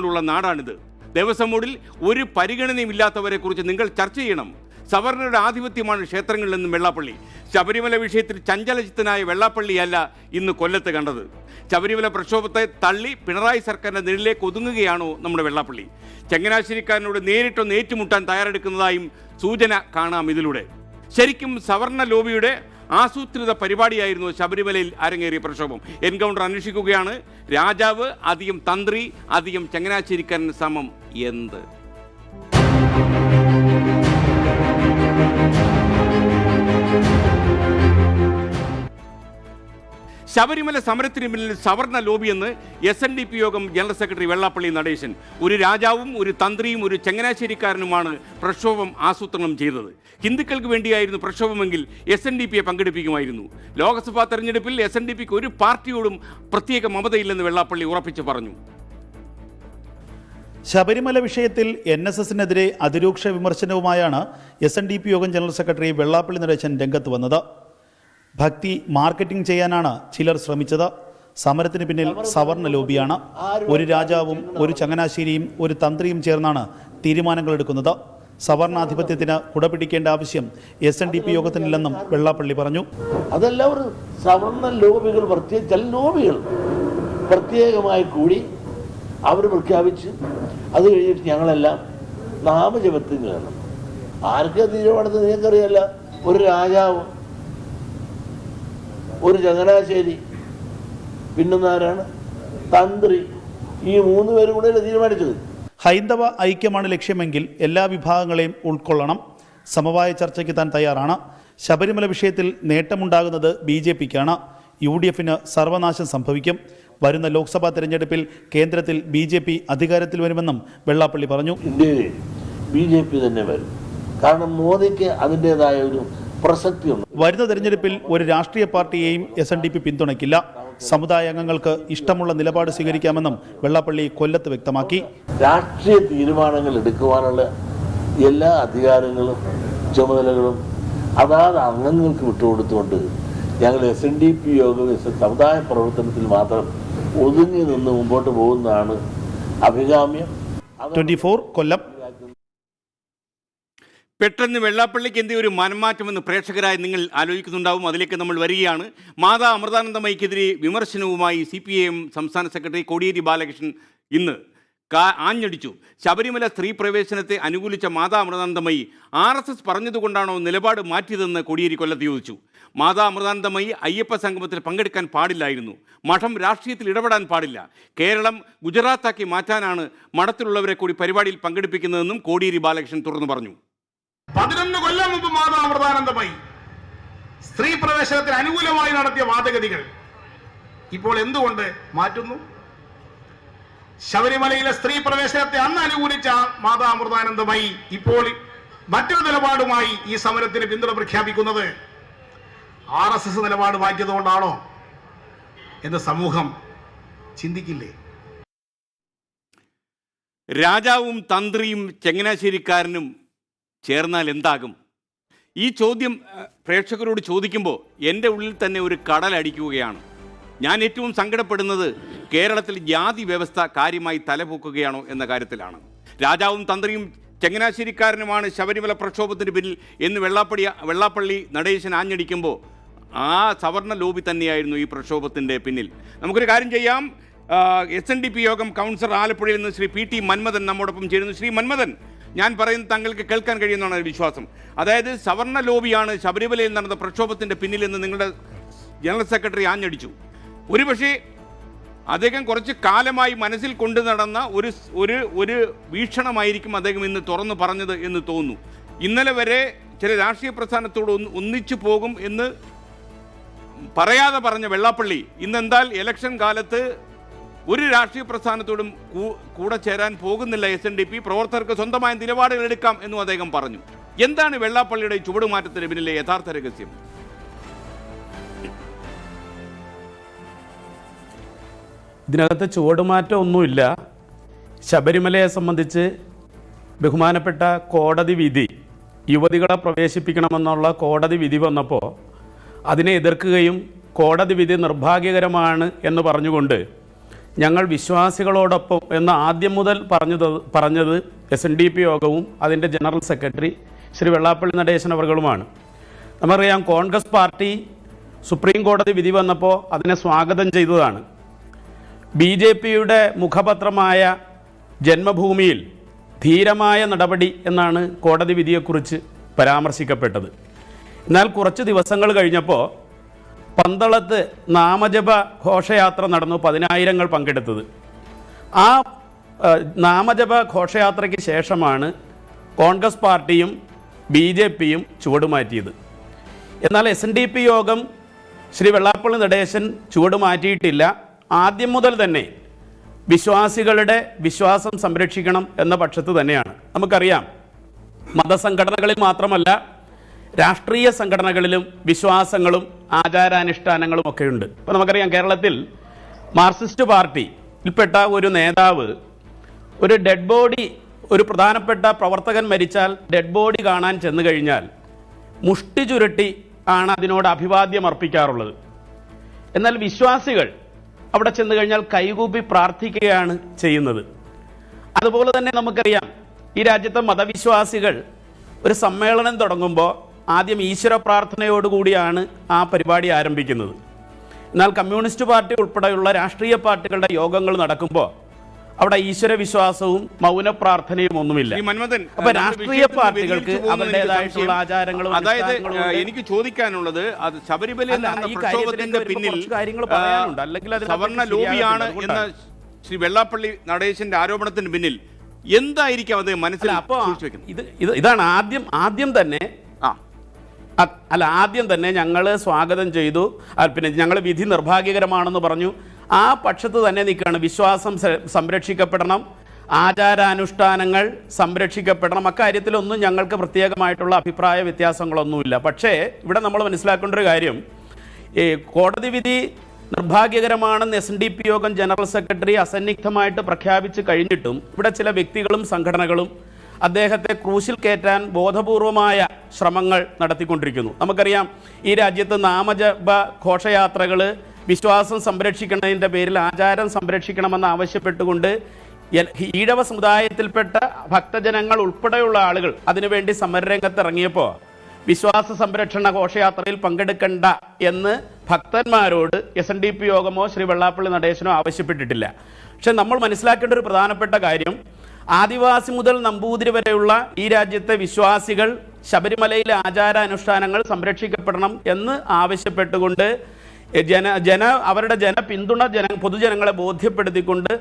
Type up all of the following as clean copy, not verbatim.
ഉള്ള നാടാണിത്. ദേവസ്വം ബോർഡിൽ ഒരു പരിഗണനയുമില്ലാത്തവരെ കുറിച്ച് നിങ്ങൾ ചർച്ച ചെയ്യണം. സവർണരുടെ ആധിപത്യമാണ് ക്ഷേത്രങ്ങളിൽ നിന്നും വെള്ളാപ്പള്ളി. ശബരിമല വിഷയത്തിൽ ചഞ്ചലചിത്തനായ വെള്ളാപ്പള്ളിയല്ല ഇന്ന് കൊല്ലത്ത് കണ്ടത്. ശബരിമല പ്രക്ഷോഭത്തെ തള്ളി പിണറായി സർക്കാരിൻ്റെ നിഴലിലേക്ക് ഒതുങ്ങുകയാണോ നമ്മുടെ വെള്ളാപ്പള്ളി? ചങ്ങനാശ്ശേരിക്കാരനോട് നേരിട്ടൊന്ന് ഏറ്റുമുട്ടാൻ തയ്യാറെടുക്കുന്നതായും സൂചന കാണാം ഇതിലൂടെ. ശരിക്കും സവർണ ലോബിയുടെ ആസൂത്രിത പരിപാടിയായിരുന്നു ശബരിമലയിൽ അരങ്ങേറിയ പ്രക്ഷോഭം. എൻകൗണ്ടർ അന്വേഷിക്കുകയാണ്. രാജാവ് അധികം തന്ത്രി അധികം ചങ്ങനാശ്ശേരിക്കാരൻ സമം എന്ത്? ശബരിമല സമരത്തിന് പിന്നിൽ സവർണ ലോബിയെന്ന് SNDP യോഗം ജനറൽ സെക്രട്ടറി വെള്ളാപ്പള്ളി നടേശൻ. ഒരു രാജാവും ഒരു തന്ത്രിയും ഒരു ചങ്ങനാശ്ശേരിക്കാരനുമാണ് പ്രക്ഷോഭം ആസൂത്രണം ചെയ്തത്. ഹിന്ദുക്കൾക്ക് വേണ്ടിയായിരുന്നു പ്രക്ഷോഭമെങ്കിൽ SNDPയെ പങ്കെടുപ്പിക്കുമായിരുന്നു. ലോക്സഭാ തെരഞ്ഞെടുപ്പിൽ SNDPക്ക് ഒരു പാർട്ടിയോടും പ്രത്യേക മമതയില്ലെന്ന് വെള്ളാപ്പള്ളി ഉറപ്പിച്ചു പറഞ്ഞു. ശബരിമല വിഷയത്തിൽ NSSനെതിരെ അതിരൂക്ഷ വിമർശനവുമായാണ് SNDP യോഗം ജനറൽ സെക്രട്ടറി വെള്ളാപ്പള്ളി നടേശൻ രംഗത്ത് വന്നത്. ഭക്തി മാർക്കറ്റിംഗ് ചെയ്യാനാണ് ചിലർ ശ്രമിച്ചത്. സമരത്തിന് പിന്നിൽ സവർണ ലോബിയാണ്. ഒരു രാജാവും ഒരു ചങ്ങനാശ്ശേരിയും ഒരു തന്ത്രിയും ചേർന്നാണ് തീരുമാനങ്ങൾ എടുക്കുന്നത്. സവർണാധിപത്യത്തിന് കുടപിടിക്കേണ്ട ആവശ്യം SNDP യോഗത്തിനില്ലെന്നും വെള്ളാപ്പള്ളി പറഞ്ഞു. അതെല്ലാം ഒരു സവർണ ലോബികൾ ചില ലോബികൾ പ്രത്യേകമായി കൂടി അവർ പ്രഖ്യാപിച്ച് അത് കഴിഞ്ഞിട്ട് ഞങ്ങളെല്ലാം നാമജപത്തിന് വേണം. ആർക്കാ തീരുമാനത്തിൽ നിങ്ങൾക്കറിയാല്ല. ഒരു രാജാവ്, ഒരു ചങ്ങനാശ്ശേരി, പിന്നൊന്നാരാണ് തന്ത്രി, ഈ 3 പേരും കൂടെ തീരുമാനിച്ചത്. ഹൈന്ദവ ഐക്യമാണ് ലക്ഷ്യമെങ്കിൽ എല്ലാ വിഭാഗങ്ങളെയും ഉൾക്കൊള്ളണം. സമവായ ചർച്ചയ്ക്ക് താൻ തയ്യാറാണ്. ശബരിമല വിഷയത്തിൽ നേട്ടമുണ്ടാകുന്നത് BJPക്കാണ്. UDFന് സർവനാശം സംഭവിക്കും. വരുന്ന ലോക്സഭാ തെരഞ്ഞെടുപ്പിൽ കേന്ദ്രത്തിൽ BJP അധികാരത്തിൽ വരുമെന്നും വെള്ളാപ്പള്ളി പറഞ്ഞു. ഇന്ത്യയിൽ BJP തന്നെ വരും. കാരണം മോദിക്ക് അതിൻ്റെതായ ഒരു പ്രസക്തിയുണ്ട്. വരുന്ന തെരഞ്ഞെടുപ്പിൽ ഒരു രാഷ്ട്രീയ പാർട്ടിയെയും SNDP പിന്തുണയ്ക്കില്ല. സമുദായ അംഗങ്ങൾക്ക് ഇഷ്ടമുള്ള നിലപാട് സ്വീകരിക്കാമെന്നും വെള്ളാപ്പള്ളി കൊല്ലത്ത് വ്യക്തമാക്കി. രാഷ്ട്രീയ തീരുമാനങ്ങൾ എടുക്കുവാനുള്ള എല്ലാ അധികാരങ്ങളും ചുമതലകളും അതാത് അംഗങ്ങൾക്ക് വിട്ടുകൊടുത്തുകൊണ്ട് ഞങ്ങൾ SNDP യോഗം സമുദായ പ്രവർത്തനത്തിൽ മാത്രം ഒതുങ്ങി നിന്ന് മുമ്പോട്ട് പോകുന്നതാണ് അഭികാമ്യം. 24 കൊല്ലം. പെട്ടെന്ന് വെള്ളാപ്പള്ളിക്ക് എന്തെങ്കിലും ഒരു മനംമാറ്റമെന്ന് പ്രേക്ഷകരായി നിങ്ങൾ ആലോചിക്കുന്നുണ്ടാവും. അതിലേക്ക് നമ്മൾ വരികയാണ്. മാതാ അമൃതാനന്ദമയിക്കെതിരെ വിമർശനവുമായി CPIM സംസ്ഥാന സെക്രട്ടറി കോടിയേരി ബാലകൃഷ്ണൻ ഇന്ന് ആഞ്ഞടിച്ചു. ശബരിമല സ്ത്രീ പ്രവേശനത്തെ അനുകൂലിച്ച മാതാ അമൃതാനന്ദമയി RSS പറഞ്ഞതുകൊണ്ടാണോ നിലപാട് മാറ്റിയതെന്ന് കോടിയേരി കൊല്ലത്ത് ചോദിച്ചു. മാതാ അമൃതാനന്ദമയി അയ്യപ്പ സംഗമത്തിൽ പങ്കെടുക്കാൻ പാടില്ലായിരുന്നു. മഠം രാഷ്ട്രീയത്തിൽ ഇടപെടാൻ പാടില്ല. കേരളം ഗുജറാത്താക്കി മാറ്റാനാണ് മഠത്തിലുള്ളവരെ കൂടി പരിപാടിയിൽ പങ്കെടുപ്പിക്കുന്നതെന്നും കോടിയേരി ബാലകൃഷ്ണൻ തുറന്നു പറഞ്ഞു. 11 കൊല്ലം മുമ്പ് മാതാ അമൃതാനന്ദമയി സ്ത്രീ പ്രവേശനത്തിന് അനുകൂലമായി നടത്തിയ വാദഗതികൾ ഇപ്പോൾ എന്തുകൊണ്ട് മാറ്റുന്നു? ശബരിമലയിലെ സ്ത്രീ പ്രവേശനത്തെ അന്ന് അനുകൂലിച്ച മാതാ അമൃതാനന്ദമയി ഇപ്പോൾ മറ്റൊരു നിലപാടുമായി ഈ സമരത്തിന് പിന്തുണ പ്രഖ്യാപിക്കുന്നത് RSS നിലപാട് മാറ്റിയതുകൊണ്ടാണോ എന്ന് സമൂഹം ചിന്തിക്കില്ലേ? രാജാവും തന്ത്രിയും ചങ്ങനാശ്ശേരിക്കാരനും ചേർന്നാൽ എന്താകും? ഈ ചോദ്യം പ്രേക്ഷകരോട് ചോദിക്കുമ്പോൾ എൻ്റെ ഉള്ളിൽ തന്നെ ഒരു കടലടിക്കുകയാണ്. ഞാൻ ഏറ്റവും സങ്കടപ്പെടുന്നത് കേരളത്തിൽ ജാതി വ്യവസ്ഥ കാര്യമായി തലപൊക്കുകയാണോ എന്ന കാര്യത്തിലാണ്. രാജാവും തന്ത്രിയും ചങ്ങനാശ്ശേരിക്കാരനുമാണ് ശബരിമല പ്രക്ഷോഭത്തിന് പിന്നിൽ എന്ന് വെള്ളാപ്പള്ളി നടേശൻ ആഞ്ഞടിക്കുമ്പോൾ ആ സവർണ ലോബി തന്നെയായിരുന്നു ഈ പ്രക്ഷോഭത്തിൻ്റെ പിന്നിൽ. നമുക്കൊരു കാര്യം ചെയ്യാം. SNDP യോഗം കൗൺസിലർ ആലപ്പുഴയിൽ നിന്ന് ശ്രീ PT മന്മഥൻ നമ്മോടൊപ്പം ചേരുന്നു. ശ്രീ മന്മഥൻ, ഞാൻ പറയുന്നത് താങ്കൾക്ക് കേൾക്കാൻ കഴിയുമെന്നാണ് വിശ്വാസം. അതായത് സവർണ ലോബിയാണ് ശബരിമലയിൽ നടന്ന പ്രക്ഷോഭത്തിൻ്റെ പിന്നിലെന്ന് നിങ്ങളുടെ ജനറൽ സെക്രട്ടറി ആഞ്ഞടിച്ചു. ഒരുപക്ഷേ അദ്ദേഹം കുറച്ച് കാലമായി മനസ്സിൽ കൊണ്ടു നടന്ന ഒരു വീക്ഷണമായിരിക്കും അദ്ദേഹം ഇന്ന് തുറന്നു പറഞ്ഞത് എന്ന് തോന്നുന്നു. ഇന്നലെ വരെ ചില രാഷ്ട്രീയ പ്രസ്ഥാനത്തോട് ഒന്നിച്ചു പോകും എന്ന് പറയാതെ പറഞ്ഞ വെള്ളാപ്പള്ളി ഇന്നെന്താൽ ഇലക്ഷൻ കാലത്ത് ഒരു രാഷ്ട്രീയ പ്രസ്ഥാനത്തോടും കൂടെ ചേരാൻ പോകുന്നില്ല. SNDP പ്രവർത്തകർക്ക് സ്വന്തമായ നിലപാടുകൾ എടുക്കാം എന്നും അദ്ദേഹം പറഞ്ഞു. എന്താണ് വെള്ളാപ്പള്ളിയുടെ ചുവടുമാറ്റത്തിന് പിന്നിലെ യഥാർത്ഥ രഹസ്യം? ഇതിനകത്ത് ചുവടുമാറ്റം ഒന്നുമില്ല. ശബരിമലയെ സംബന്ധിച്ച് ബഹുമാനപ്പെട്ട കോടതി വിധി, യുവതികളെ പ്രവേശിപ്പിക്കണമെന്നുള്ള കോടതി വിധി വന്നപ്പോൾ അതിനെ എതിർക്കുകയും കോടതി വിധി നിർഭാഗ്യകരമാണ് എന്ന് പറഞ്ഞുകൊണ്ട് ഞങ്ങൾ വിശ്വാസികളോടൊപ്പം എന്ന് ആദ്യം മുതൽ പറഞ്ഞത് SNDP യോഗവും അതിൻ്റെ ജനറൽ സെക്രട്ടറി ശ്രീ വെള്ളാപ്പള്ളി നടേശൻ അവർകളുമാണ്. നമുക്കറിയാം, കോൺഗ്രസ് പാർട്ടി സുപ്രീം കോടതി വിധി വന്നപ്പോൾ അതിനെ സ്വാഗതം ചെയ്തതാണ്. BJPയുടെ മുഖപത്രമായ ജന്മഭൂമിയിൽ ധീരമായ നടപടി എന്നാണ് കോടതി വിധിയെക്കുറിച്ച് പരാമർശിക്കപ്പെട്ടത്. എന്നാൽ കുറച്ച് ദിവസങ്ങൾ കഴിഞ്ഞപ്പോൾ പന്തളത്ത് നാമജപ ഘോഷയാത്ര നടന്നു, 10,000 പങ്കെടുത്തത്. ആ നാമജപ ഘോഷയാത്രയ്ക്ക് ശേഷമാണ് കോൺഗ്രസ് പാർട്ടിയും BJPയും ചുവടുമാറ്റിയത്. എന്നാൽ SNDP യോഗം ശ്രീ വെള്ളാപ്പള്ളി നടേശൻ ചുവടുമാറ്റിയിട്ടില്ല. ആദ്യം മുതൽ തന്നെ വിശ്വാസികളുടെ വിശ്വാസം സംരക്ഷിക്കണം എന്ന പക്ഷത്ത് തന്നെയാണ്. നമുക്കറിയാം, മതസംഘടനകളിൽ മാത്രമല്ല രാഷ്ട്രീയ സംഘടനകളിലും വിശ്വാസങ്ങളും ആചാരാനുഷ്ഠാനങ്ങളും ഒക്കെയുണ്ട്. ഇപ്പോൾ നമുക്കറിയാം, കേരളത്തിൽ മാർക്സിസ്റ്റ് പാർട്ടിയിൽപ്പെട്ട ഒരു നേതാവ് ഒരു ഡെഡ് ബോഡി, ഒരു പ്രധാനപ്പെട്ട പ്രവർത്തകൻ മരിച്ചാൽ ഡെഡ് ബോഡി കാണാൻ ചെന്നു കഴിഞ്ഞാൽ മുഷ്ടി ചുരുട്ടി ആണ് അതിനോട് അഭിവാദ്യം അർപ്പിക്കാറുള്ളത്. എന്നാൽ വിശ്വാസികൾ അവിടെ ചെന്ന് കഴിഞ്ഞാൽ കൈകൂപ്പി പ്രാർത്ഥിക്കുകയാണ് ചെയ്യുന്നത്. അതുപോലെ തന്നെ നമുക്കറിയാം, ഈ രാജ്യത്തെ മതവിശ്വാസികൾ ഒരു സമ്മേളനം തുടങ്ങുമ്പോൾ ആദ്യം ഈശ്വര പ്രാർത്ഥനയോടുകൂടിയാണ് ആ പരിപാടി ആരംഭിക്കുന്നത്. എന്നാൽ കമ്മ്യൂണിസ്റ്റ് പാർട്ടി ഉൾപ്പെടെയുള്ള രാഷ്ട്രീയ പാർട്ടികളുടെ യോഗങ്ങൾ നടക്കുമ്പോൾ അവിടെ ഈശ്വര വിശ്വാസവും മൗന പ്രാർത്ഥനയും ഒന്നുമില്ല. അപ്പൊ രാഷ്ട്രീയ പാർട്ടികൾക്ക് അവരുടേതായിട്ടുള്ള ആചാരങ്ങളും, അതായത് എനിക്ക് ചോദിക്കാനുള്ളത്, അത് ശബരിമല പ്രക്ഷോഭത്തിന്റെ പിന്നിൽ പറയാനുണ്ട്, അല്ലെങ്കിൽ സവർണ ലോബിയാണ് എന്ന ശ്രീ വെള്ളാപ്പള്ളി നടേശന്റെ ആരോപണത്തിന് പിന്നിൽ എന്തായിരിക്കും അത് മനസ്സിൽ? ഇതാണ് ആദ്യം തന്നെ ഞങ്ങൾ സ്വാഗതം ചെയ്തു. പിന്നെ ഞങ്ങൾ വിധി നിർഭാഗ്യകരമാണെന്ന് പറഞ്ഞു. ആ പക്ഷത്ത് തന്നെ നിൽക്കുകയാണ്. വിശ്വാസം സംരക്ഷിക്കപ്പെടണം, ആചാരാനുഷ്ഠാനങ്ങൾ സംരക്ഷിക്കപ്പെടണം. അക്കാര്യത്തിലൊന്നും ഞങ്ങൾക്ക് പ്രത്യേകമായിട്ടുള്ള അഭിപ്രായ വ്യത്യാസങ്ങളൊന്നുമില്ല. പക്ഷേ ഇവിടെ നമ്മൾ മനസ്സിലാക്കേണ്ട ഒരു കാര്യം, ഈ കോടതി വിധി നിർഭാഗ്യകരമാണെന്ന് SNDP യോഗം ജനറൽ സെക്രട്ടറി അസന്നിഗ്ധമായിട്ട് പ്രഖ്യാപിച്ച് കഴിഞ്ഞിട്ടും ഇവിടെ ചില വ്യക്തികളും സംഘടനകളും അദ്ദേഹത്തെ ക്രൂശിൽ കയറ്റാൻ ബോധപൂർവമായ ശ്രമങ്ങൾ നടത്തിക്കൊണ്ടിരിക്കുന്നു. നമുക്കറിയാം, ഈ രാജ്യത്ത് നാമജപ ഘോഷയാത്രകൾ വിശ്വാസം സംരക്ഷിക്കുന്നതിൻ്റെ പേരിൽ ആചാരം സംരക്ഷിക്കണമെന്ന് ആവശ്യപ്പെട്ടുകൊണ്ട് ഈഴവ സമുദായത്തിൽപ്പെട്ട ഭക്തജനങ്ങൾ ഉൾപ്പെടെയുള്ള ആളുകൾ അതിനുവേണ്ടി സമരരംഗത്തിറങ്ങിയപ്പോൾ വിശ്വാസ സംരക്ഷണ ഘോഷയാത്രയിൽ പങ്കെടുക്കണ്ട എന്ന് ഭക്തന്മാരോട് SNDP യോഗമോ ശ്രീ വെള്ളാപ്പള്ളി നടേശനോ ആവശ്യപ്പെട്ടിട്ടില്ല. പക്ഷെ നമ്മൾ മനസ്സിലാക്കേണ്ട ഒരു പ്രധാനപ്പെട്ട കാര്യം, ആദിവാസി മുതൽ നമ്പൂതിരി വരെയുള്ള ഈ രാജ്യത്തെ വിശ്വാസികൾ ശബരിമലയിലെ ആചാരാനുഷ്ഠാനങ്ങൾ സംരക്ഷിക്കപ്പെടണം എന്ന് ആവശ്യപ്പെട്ടുകൊണ്ട് അവരുടെ പിന്തുണ പൊതുജനങ്ങളെ ബോധ്യപ്പെടുത്തിക്കൊണ്ട്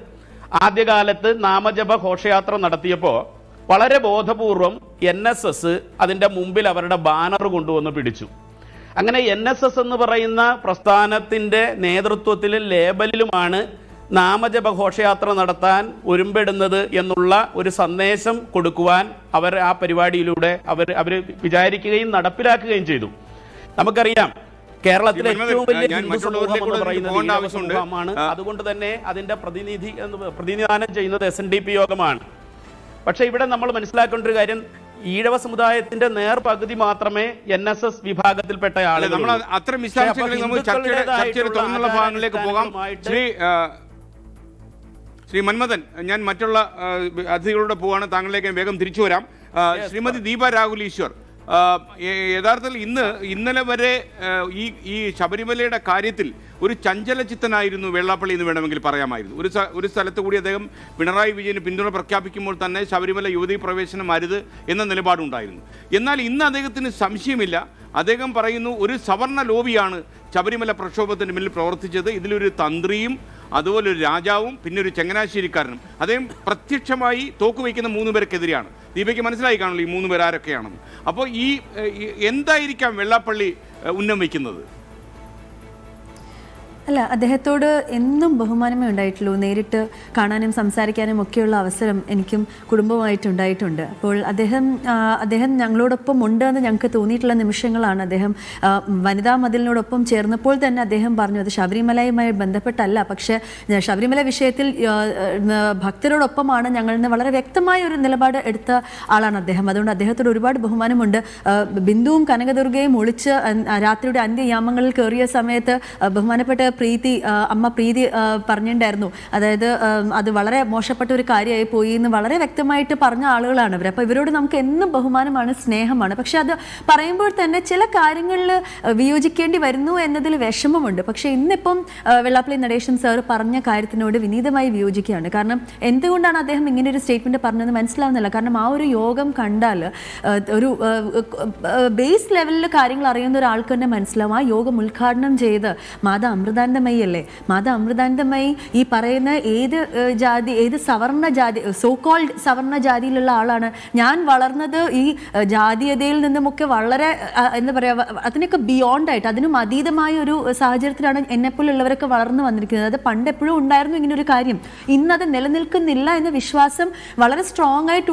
ആദ്യകാലത്ത് നാമജപ ഘോഷയാത്ര നടത്തിയപ്പോൾ വളരെ ബോധപൂർവം NSS അതിൻ്റെ മുമ്പിൽ അവരുടെ ബാനർ കൊണ്ടുവന്ന് പിടിച്ചു. അങ്ങനെ NSS എന്ന് പറയുന്ന പ്രസ്ഥാനത്തിൻ്റെ നേതൃത്വത്തിലും ലേബലിലുമാണ് നാമജപ ഘോഷയാത്ര നടത്താൻ ഒരുമ്പെടുന്നത് എന്നുള്ള ഒരു സന്ദേശം കൊടുക്കുവാൻ അവർ ആ പരിപാടിയിലൂടെ അവർ വിചാരിക്കുകയും നടപ്പിലാക്കുകയും ചെയ്തു. നമുക്കറിയാം, കേരളത്തിലെ ഏറ്റവും വലിയ ഹിന്ദു സമൂഹം എന്ന് പറയുന്നത് സമൂഹമാണ്. അതുകൊണ്ട് തന്നെ അതിൻ്റെ പ്രതിനിധാനം ചെയ്യുന്നത് SNDP യോഗമാണ്. പക്ഷേ ഇവിടെ നമ്മൾ മനസ്സിലാക്കേണ്ട ഒരു കാര്യം, ഈഴവ സമുദായത്തിന്റെ നേർപകുതി മാത്രമേ NSS വിഭാഗത്തിൽപ്പെട്ട ആളുകൾ. നമ്മൾ അത്തരം വിശദാംശങ്ങളിൽ നമ്മൾ ചർച്ചയുടെ തുടർന്നുള്ള ഭാഗങ്ങളിലേക്ക് പോകാം. ശ്രീ മന്മഥൻ, ഞാൻ മറ്റുള്ള അതിഥികളോട് പോവാണ്, താങ്കളിലേക്ക് വേഗം തിരിച്ചു വരാം. ശ്രീമതി ദീപ രാഹുൽ ഈശ്വർ, യഥാർത്ഥത്തിൽ ഇന്നലെ വരെ ഈ ശബരിമലയുടെ കാര്യത്തിൽ ഒരു ചഞ്ചലചിത്തനായിരുന്നു വെള്ളാപ്പള്ളി എന്ന് വേണമെങ്കിൽ പറയാമായിരുന്നു. ഒരു സ്ഥലത്ത് കൂടി അദ്ദേഹം പിണറായി വിജയന് പിന്തുണ പ്രഖ്യാപിക്കുമ്പോൾ തന്നെ ശബരിമല യുവതീ പ്രവേശനം അരുത് എന്ന നിലപാടുണ്ടായിരുന്നു. എന്നാൽ ഇന്ന് അദ്ദേഹത്തിന് സംശയമില്ല. അദ്ദേഹം പറയുന്നു, ഒരു സവർണ ലോബിയാണ് ശബരിമല പ്രക്ഷോഭത്തിന് പിന്നിൽ പ്രവർത്തിച്ചത്. ഇതിലൊരു തന്ത്രിയും അതുപോലെ ഒരു രാജാവും പിന്നെ ഒരു ചങ്ങനാശ്ശേരിക്കാരനും. അദ്ദേഹം പ്രത്യക്ഷമായി തോക്കുവയ്ക്കുന്ന 3 പേർക്കെതിരെയാണ്. ദീപയ്ക്ക് മനസ്സിലായി കാണുള്ളൂ ഈ 3 പേർ ആരൊക്കെയാണെന്ന്. അപ്പോൾ എന്തായിരിക്കാം വെള്ളാപ്പള്ളി ഉന്നം വയ്ക്കുന്നത്? അല്ല, അദ്ദേഹത്തോട് എന്നും ബഹുമാനമേ ഉണ്ടായിട്ടുള്ളൂ. നേരിട്ട് കാണാനും സംസാരിക്കാനും ഒക്കെയുള്ള അവസരം എനിക്കും കുടുംബമായിട്ടുണ്ടായിട്ടുണ്ട്. അപ്പോൾ അദ്ദേഹം ഞങ്ങളോടൊപ്പം ഉണ്ട് എന്ന് ഞങ്ങൾക്ക് തോന്നിയിട്ടുള്ള നിമിഷങ്ങളാണ്. അദ്ദേഹം വനിതാ മതിലിനോടൊപ്പം ചേർന്നപ്പോൾ തന്നെ അദ്ദേഹം പറഞ്ഞു, അത് ശബരിമലയുമായി ബന്ധപ്പെട്ടല്ല, പക്ഷേ ശബരിമല വിഷയത്തിൽ ഭക്തരോടൊപ്പമാണ് ഞങ്ങളെന്ന് വളരെ വ്യക്തമായ ഒരു നിലപാട് എടുത്ത ആളാണ് അദ്ദേഹം. അതുകൊണ്ട് അദ്ദേഹത്തോട് ഒരുപാട് ബഹുമാനമുണ്ട്. ബിന്ദുവും കനകദുർഗയും ഒളിച്ച് രാത്രിയുടെ അന്ത്യയാമങ്ങളിൽ കയറിയ സമയത്ത് ബഹുമാനപ്പെട്ട അമ്മ പ്രീതി പറഞ്ഞിട്ടുണ്ടായിരുന്നു. അതായത് അത് വളരെ മോശപ്പെട്ട ഒരു കാര്യമായി പോയി എന്ന് വളരെ വ്യക്തമായിട്ട് പറഞ്ഞ ആളുകളാണ് ഇവർ. അപ്പോൾ ഇവരോട് നമുക്ക് എന്നും ബഹുമാനമാണ്, സ്നേഹമാണ്. പക്ഷെ അത് പറയുമ്പോൾ തന്നെ ചില കാര്യങ്ങളിൽ വിയോജിക്കേണ്ടി വരുന്നു എന്നതിൽ വിഷമമുണ്ട്. പക്ഷേ ഇന്നിപ്പം വെള്ളാപ്പള്ളി നടേശൻ സാർ പറഞ്ഞ കാര്യത്തിനോട് വിനീതമായി വിയോജിക്കുകയാണ്. കാരണം എന്തുകൊണ്ടാണ് അദ്ദേഹം ഇങ്ങനെ ഒരു സ്റ്റേറ്റ്മെന്റ് പറഞ്ഞതെന്ന് മനസ്സിലാവുന്നില്ല. കാരണം ആ ഒരു യോഗം കണ്ടാൽ ഒരു ബേസ് ലെവലിൽ കാര്യങ്ങൾ അറിയുന്ന ഒരാൾക്ക് തന്നെ മനസ്സിലാവും. ആ യോഗം ഉദ്ഘാടനം ചെയ്ത് മാതാ അമൃതാനന്ദമയി അല്ലേ? മാതാ അമൃതാനന്ദമയി ഈ പറയുന്ന ഏത് സവർണ ജാതി, സോ കോൾഡ് സവർണ ജാതിയിലുള്ള ആളാണ്. ഞാൻ വളർന്നത് ഈ ജാതീയതയിൽ നിന്നുമൊക്കെ വളരെ എന്താ പറയുക, അതിനൊക്കെ ബിയോണ്ടായിട്ട്, അതിനും അതീതമായ ഒരു സാഹചര്യത്തിലാണ് എന്നെപ്പോലുള്ളവരൊക്കെ വളർന്നു വന്നിരിക്കുന്നത്. അത് പണ്ട് എപ്പോഴും ഉണ്ടായിരുന്നു ഇങ്ങനൊരു കാര്യം. ഇന്നത് നിലനിൽക്കുന്നില്ല എന്ന വിശ്വാസം വളരെ സ്ട്രോങ് ആയിട്ട്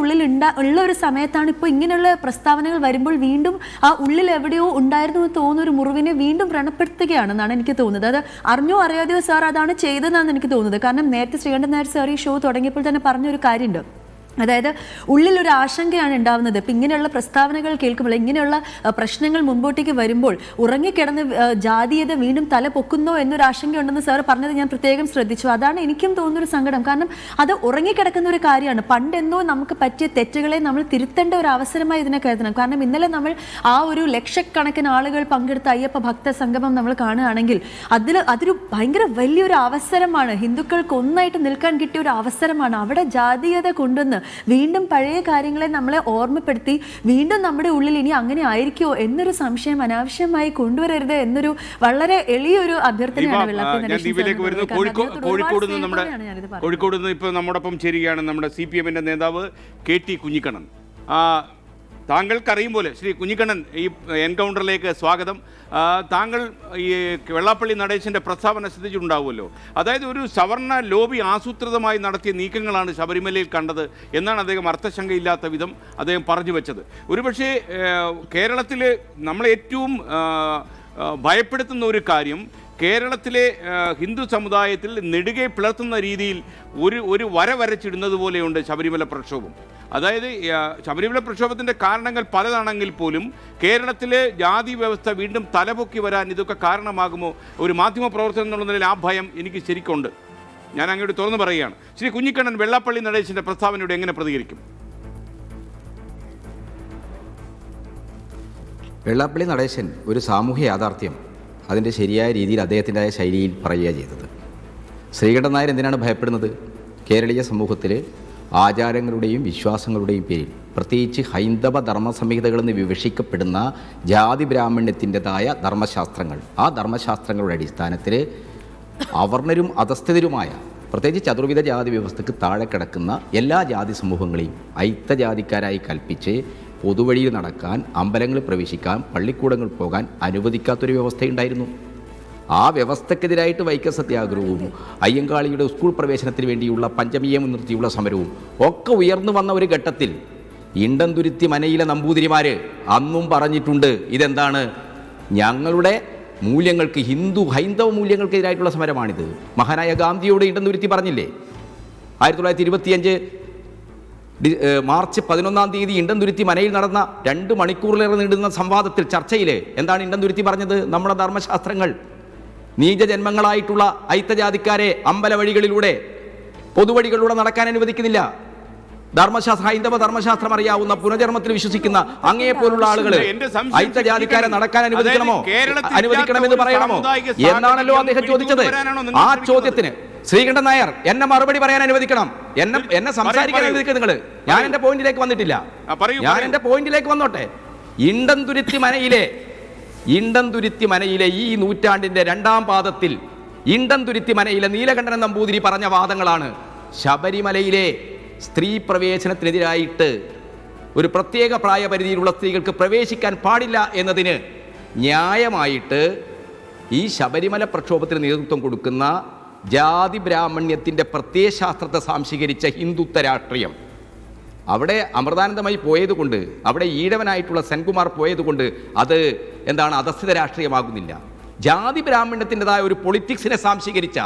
ഉള്ള ഒരു സമയത്താണ് ഇപ്പോൾ ഇങ്ങനെയുള്ള പ്രസ്താവനകൾ വരുമ്പോൾ വീണ്ടും ആ ഉള്ളിൽ എവിടെയോ ഉണ്ടായിരുന്നു എന്ന് തോന്നുന്ന ഒരു മുറിവിനെ വീണ്ടും വ്രണപ്പെടുത്തുകയാണെന്നാണ് എനിക്ക് തോന്നുന്നത്. അത് അറിഞ്ഞോ അറിയാതെയോ സാർ അതാണ് ചെയ്തതെന്നാണ് എനിക്ക് തോന്നുന്നത്. കാരണം നേരത്തെ ശ്രീകണ്ഠൻ നായർ സാർ ഈ ഷോ തുടങ്ങിയപ്പോൾ തന്നെ പറഞ്ഞൊരു കാര്യമുണ്ട്. അതായത് ഉള്ളിലൊരു ആശങ്കയാണ് ഉണ്ടാവുന്നത്. ഇപ്പം ഇങ്ങനെയുള്ള പ്രസ്താവനകൾ കേൾക്കുമ്പോൾ, ഇങ്ങനെയുള്ള പ്രശ്നങ്ങൾ മുമ്പോട്ടേക്ക് വരുമ്പോൾ ഉറങ്ങിക്കിടന്ന് ജാതീയത വീണ്ടും തല പൊക്കുന്നോ എന്നൊരു ആശങ്കയുണ്ടെന്ന് സാർ പറഞ്ഞത് ഞാൻ പ്രത്യേകം ശ്രദ്ധിച്ചു. അതാണ് എനിക്കും തോന്നുന്നൊരു സങ്കടം. കാരണം അത് ഉറങ്ങിക്കിടക്കുന്ന ഒരു കാര്യമാണ്. പണ്ടെന്നോ നമുക്ക് പറ്റിയ തെറ്റുകളെ നമ്മൾ തിരുത്തേണ്ട ഒരു അവസരമായി ഇതിനെ കരുതണം. കാരണം ഇന്നലെ നമ്മൾ ആ ഒരു ലക്ഷക്കണക്കിന് ആളുകൾ പങ്കെടുത്ത അയ്യപ്പ ഭക്ത സംഗമം നമ്മൾ കാണുകയാണെങ്കിൽ അതൊരു ഭയങ്കര വലിയൊരു അവസരമാണ്. ഹിന്ദുക്കൾക്ക് ഒന്നായിട്ട് നിൽക്കാൻ കിട്ടിയ ഒരു അവസരമാണ്. അവിടെ ജാതീയത കൊണ്ടുവന്ന് വീണ്ടും പഴയ കാര്യങ്ങളെ നമ്മളെ ഓർമ്മപ്പെടുത്തി വീണ്ടും നമ്മുടെ ഉള്ളിൽ ഇനി അങ്ങനെ ആയിരിക്കുമോ എന്നൊരു സംശയം അനാവശ്യമായി കൊണ്ടുവരരുത് എന്നൊരു വളരെ എളിയൊരു അഭ്യർത്ഥനയാണ് കോഴിക്കോട് നിന്ന് ഇപ്പോൾ നമ്മോടൊപ്പം ചേരുകയാണ് നമ്മുടെ CPM-ന്റെ നേതാവ് KT കുഞ്ഞിക്കണ്ണൻ. താങ്കൾക്കറിയും പോലെ ശ്രീ കുഞ്ഞിക്കണ്ണൻ, ഈ എൻകൗണ്ടറിലേക്ക് സ്വാഗതം. താങ്കൾ ഈ വെള്ളാപ്പള്ളി നടേശൻ്റെ പ്രസ്താവന ശ്രദ്ധിച്ചിട്ടുണ്ടാവുമല്ലോ. അതായത് ഒരു സവർണ ലോബി ആസൂത്രിതമായി നടത്തിയ നീക്കങ്ങളാണ് ശബരിമലയിൽ കണ്ടത് എന്നാണ് അദ്ദേഹം അർത്ഥശങ്കയില്ലാത്ത വിധം അദ്ദേഹം പറഞ്ഞു വെച്ചത്. ഒരുപക്ഷേ കേരളത്തിൽ നമ്മൾ ഏറ്റവും ഭയപ്പെടുത്തുന്ന ഒരു കാര്യം, കേരളത്തിലെ ഹിന്ദു സമുദായത്തിൽ നെടുകെ പിളർത്തുന്ന രീതിയിൽ ഒരു വര വരച്ചിടുന്നത് പോലെയുണ്ട് ശബരിമല പ്രക്ഷോഭം. അതായത് ശബരിമല പ്രക്ഷോഭത്തിൻ്റെ കാരണങ്ങൾ പലതാണെങ്കിൽ പോലും കേരളത്തിലെ ജാതി വ്യവസ്ഥ വീണ്ടും തലപൊക്കി വരാൻ ഇതൊക്കെ കാരണമാകുമോ? ഒരു മാധ്യമ പ്രവർത്തനം എന്നുള്ള നിലയിൽ ആ ഭയം എനിക്ക് ശരിക്കുണ്ട്. ഞാൻ അങ്ങോട്ട് തുറന്നു പറയുകയാണ്. ശ്രീ കുഞ്ഞിക്കണ്ണൻ, വെള്ളാപ്പള്ളി നടേശൻ്റെ പ്രസ്താവനയോട് എങ്ങനെ പ്രതികരിക്കും? വെള്ളാപ്പള്ളി നടേശൻ ഒരു സാമൂഹ്യ യാഥാർത്ഥ്യം അതിൻ്റെ ശരിയായ രീതിയിൽ അദ്ദേഹത്തിൻ്റെതായ ശൈലിയിൽ പറയുക ചെയ്തത്. ശ്രീകണ്ഠൻ നായർ എന്തിനാണ് ഭയപ്പെടുന്നത്? കേരളീയ സമൂഹത്തിൽ ആചാരങ്ങളുടെയും വിശ്വാസങ്ങളുടെയും പേരിൽ, പ്രത്യേകിച്ച് ഹൈന്ദവ ധർമ്മ സംഹിതകളെന്ന് വിവക്ഷിക്കപ്പെടുന്ന ജാതി ബ്രാഹ്മണ്യത്തിൻ്റെതായ ധർമ്മശാസ്ത്രങ്ങൾ, ആ ധർമ്മശാസ്ത്രങ്ങളുടെ അടിസ്ഥാനത്തിൽ അവർണരും അധസ്ഥിതരുമായ, പ്രത്യേകിച്ച് ചതുർവിധ ജാതി വ്യവസ്ഥയ്ക്ക് താഴെ കിടക്കുന്ന എല്ലാ ജാതി സമൂഹങ്ങളെയും ഐത്തജാതിക്കാരായി കൽപ്പിച്ച് പൊതുവഴിയിൽ നടക്കാൻ, അമ്പലങ്ങളിൽ പ്രവേശിക്കാൻ, പള്ളിക്കൂടങ്ങൾ പോകാൻ അനുവദിക്കാത്തൊരു വ്യവസ്ഥയുണ്ടായിരുന്നു. ആ വ്യവസ്ഥക്കെതിരായിട്ട് വൈക്കം സത്യാഗ്രഹവും അയ്യങ്കാളിയുടെ സ്കൂൾ പ്രവേശനത്തിന് വേണ്ടിയുള്ള പഞ്ചമിയെ മുൻനിർത്തിയുള്ള സമരവും ഒക്കെ ഉയർന്നു വന്ന ഒരു ഘട്ടത്തിൽ ഇണ്ടംതുരുത്തി മനയിലെ നമ്പൂതിരിമാർ അന്നും പറഞ്ഞിട്ടുണ്ട്, ഇതെന്താണ്, ഞങ്ങളുടെ മൂല്യങ്ങൾക്ക്, ഹൈന്ദവ മൂല്യങ്ങൾക്കെതിരായിട്ടുള്ള സമരമാണിത്. മഹാനായ ഗാന്ധിയോട് ഇണ്ടംതുരുത്തി പറഞ്ഞില്ലേ? 1925 മാർച്ച് 11-ാം തീയതി ഇണ്ടംതുരുത്തി മനയിൽ നടന്ന 2 മണിക്കൂറിലേറെ നീണ്ടുന്ന സംവാദത്തിൽ, ചർച്ചയിൽ എന്താണ് ഇണ്ടംതുരുത്തി പറഞ്ഞത്? നമ്മുടെ ധർമ്മശാസ്ത്രങ്ങൾ നീചജന്മങ്ങളായിട്ടുള്ള ഐത്തജാതിക്കാരെ അമ്പല വഴികളിലൂടെ, പൊതുവഴികളിലൂടെ നടക്കാൻ അനുവദിക്കുന്നില്ല. ഹൈന്ദവ ധർമ്മശാസ്ത്രം അറിയാവുന്ന, പുനർജന്മത്തിൽ വിശ്വസിക്കുന്ന അങ്ങേപ്പോലുള്ള ആളുകൾ ഐത്തജാതിക്കാരെ നടക്കാൻ അനുവദിക്കണമെന്ന് പറയണമോ എന്നാണല്ലോ അദ്ദേഹം ചോദിച്ചത്. ആ ചോദ്യത്തിന് ശ്രീകണ്ഠൻ നായർ എന്നെ മറുപടി പറയാൻ അനുവദിക്കണം, എന്നെ സംസാരിക്കാൻ അനുവദിക്കുക. നിങ്ങൾ, ഞാൻ എൻ്റെ പോയിന്റിലേക്ക് വന്നിട്ടില്ല, ഞാൻ എൻ്റെ പോയിന്റിലേക്ക് വന്നോട്ടെ. ഇണ്ടംതുരുത്തി മനയിലെ ഈ നൂറ്റാണ്ടിൻ്റെ 2-ാം പാദത്തിൽ ഇണ്ടംതുരുത്തി മനയിലെ നീലകണ്ഠൻ നമ്പൂതിരി പറഞ്ഞ വാദങ്ങളാണ് ശബരിമലയിലെ സ്ത്രീ പ്രവേശനത്തിനെതിരായിട്ട് ഒരു പ്രത്യേക പ്രായപരിധിയിലുള്ള സ്ത്രീകൾക്ക് പ്രവേശിക്കാൻ പാടില്ല എന്നതിന് ന്യായമായിട്ട് ഈ ശബരിമല പ്രക്ഷോഭത്തിന് നേതൃത്വം കൊടുക്കുന്ന ജാതി ബ്രാഹ്മണ്യത്തിൻ്റെ പ്രത്യയശാസ്ത്രത്തെ സാംശീകരിച്ച ഹിന്ദുത്വ രാഷ്ട്രീയം, അവിടെ അമൃതാനന്ദമായി പോയതുകൊണ്ട്, അവിടെ ഈഴവനായിട്ടുള്ള സെൻകുമാർ പോയതുകൊണ്ട് അത് എന്താണ്, അധസ്ഥിത രാഷ്ട്രീയമാകുന്നില്ല. ജാതി ബ്രാഹ്മണ്യത്തിൻ്റെതായ ഒരു പൊളിറ്റിക്സിനെ സാംശീകരിച്ച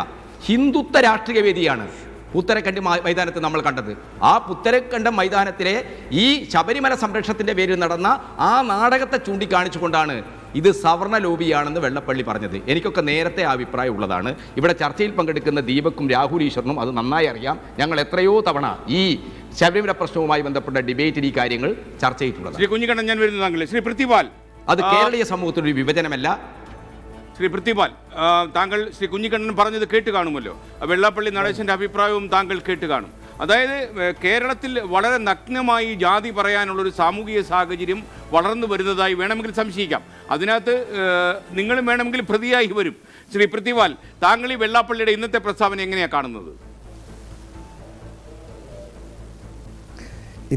ഹിന്ദുത്വ രാഷ്ട്രീയ വേദിയാണ് പുത്തരക്കണ്ടി മൈതാനത്ത് നമ്മൾ കണ്ടത്. ആ പുത്തരക്കണ്ടം മൈതാനത്തിലെ ഈ ശബരിമല സംരക്ഷണത്തിൻ്റെ പേരിൽ നടന്ന ആ നാടകത്തെ ചൂണ്ടിക്കാണിച്ചുകൊണ്ടാണ് ഇത് സവർണ ലോബിയാണെന്ന് വെള്ളപ്പള്ളി പറഞ്ഞത്. എനിക്കൊക്കെ നേരത്തെ ആ അഭിപ്രായം ഉള്ളതാണ്. ഇവിടെ ചർച്ചയിൽ പങ്കെടുക്കുന്ന ദീപക്കും രാഹുൽ ഈശ്വറിനും അത് നന്നായി അറിയാം. ഞങ്ങൾ എത്രയോ തവണ ഈ ശബരിമല പ്രശ്നവുമായി ബന്ധപ്പെട്ട ഡിബേറ്റിൽ ഈ കാര്യങ്ങൾ ചർച്ച ചെയ്തിട്ടുള്ളത്. ശ്രീ കുഞ്ഞിക്കണ്ണൻ, ഞാൻ വരുന്നത് താങ്കളെ. ശ്രീ പൃഥ്വിപാൽ, അത് കേരളീയ സമൂഹത്തിനൊരു വിഭജനമല്ല. ശ്രീ പൃഥ്വിപാൽ, താങ്കൾ ശ്രീ കുഞ്ഞിക്കണ്ണൻ പറഞ്ഞത് കേട്ട് കാണുമല്ലോ. വെള്ളാപ്പള്ളി നടേശൻ്റെ അഭിപ്രായവും താങ്കൾ കേട്ട് കാണും. അതായത് കേരളത്തിൽ വളരെ നഗ്നമായി ജാതി പറയാനുള്ളൊരു സാമൂഹിക സാഹചര്യം വളർന്നു വരുന്നതായി വേണമെങ്കിൽ സംശയിക്കാം. അതിനകത്ത് നിങ്ങളും വേണമെങ്കിൽ പ്രതിയായി വരും. ശ്രീ പൃഥ്വിപാൽ, താങ്കൾ ഈ വെള്ളാപ്പള്ളിയുടെ ഇന്നത്തെ പ്രസ്താവന എങ്ങനെയാണ് കാണുന്നത്?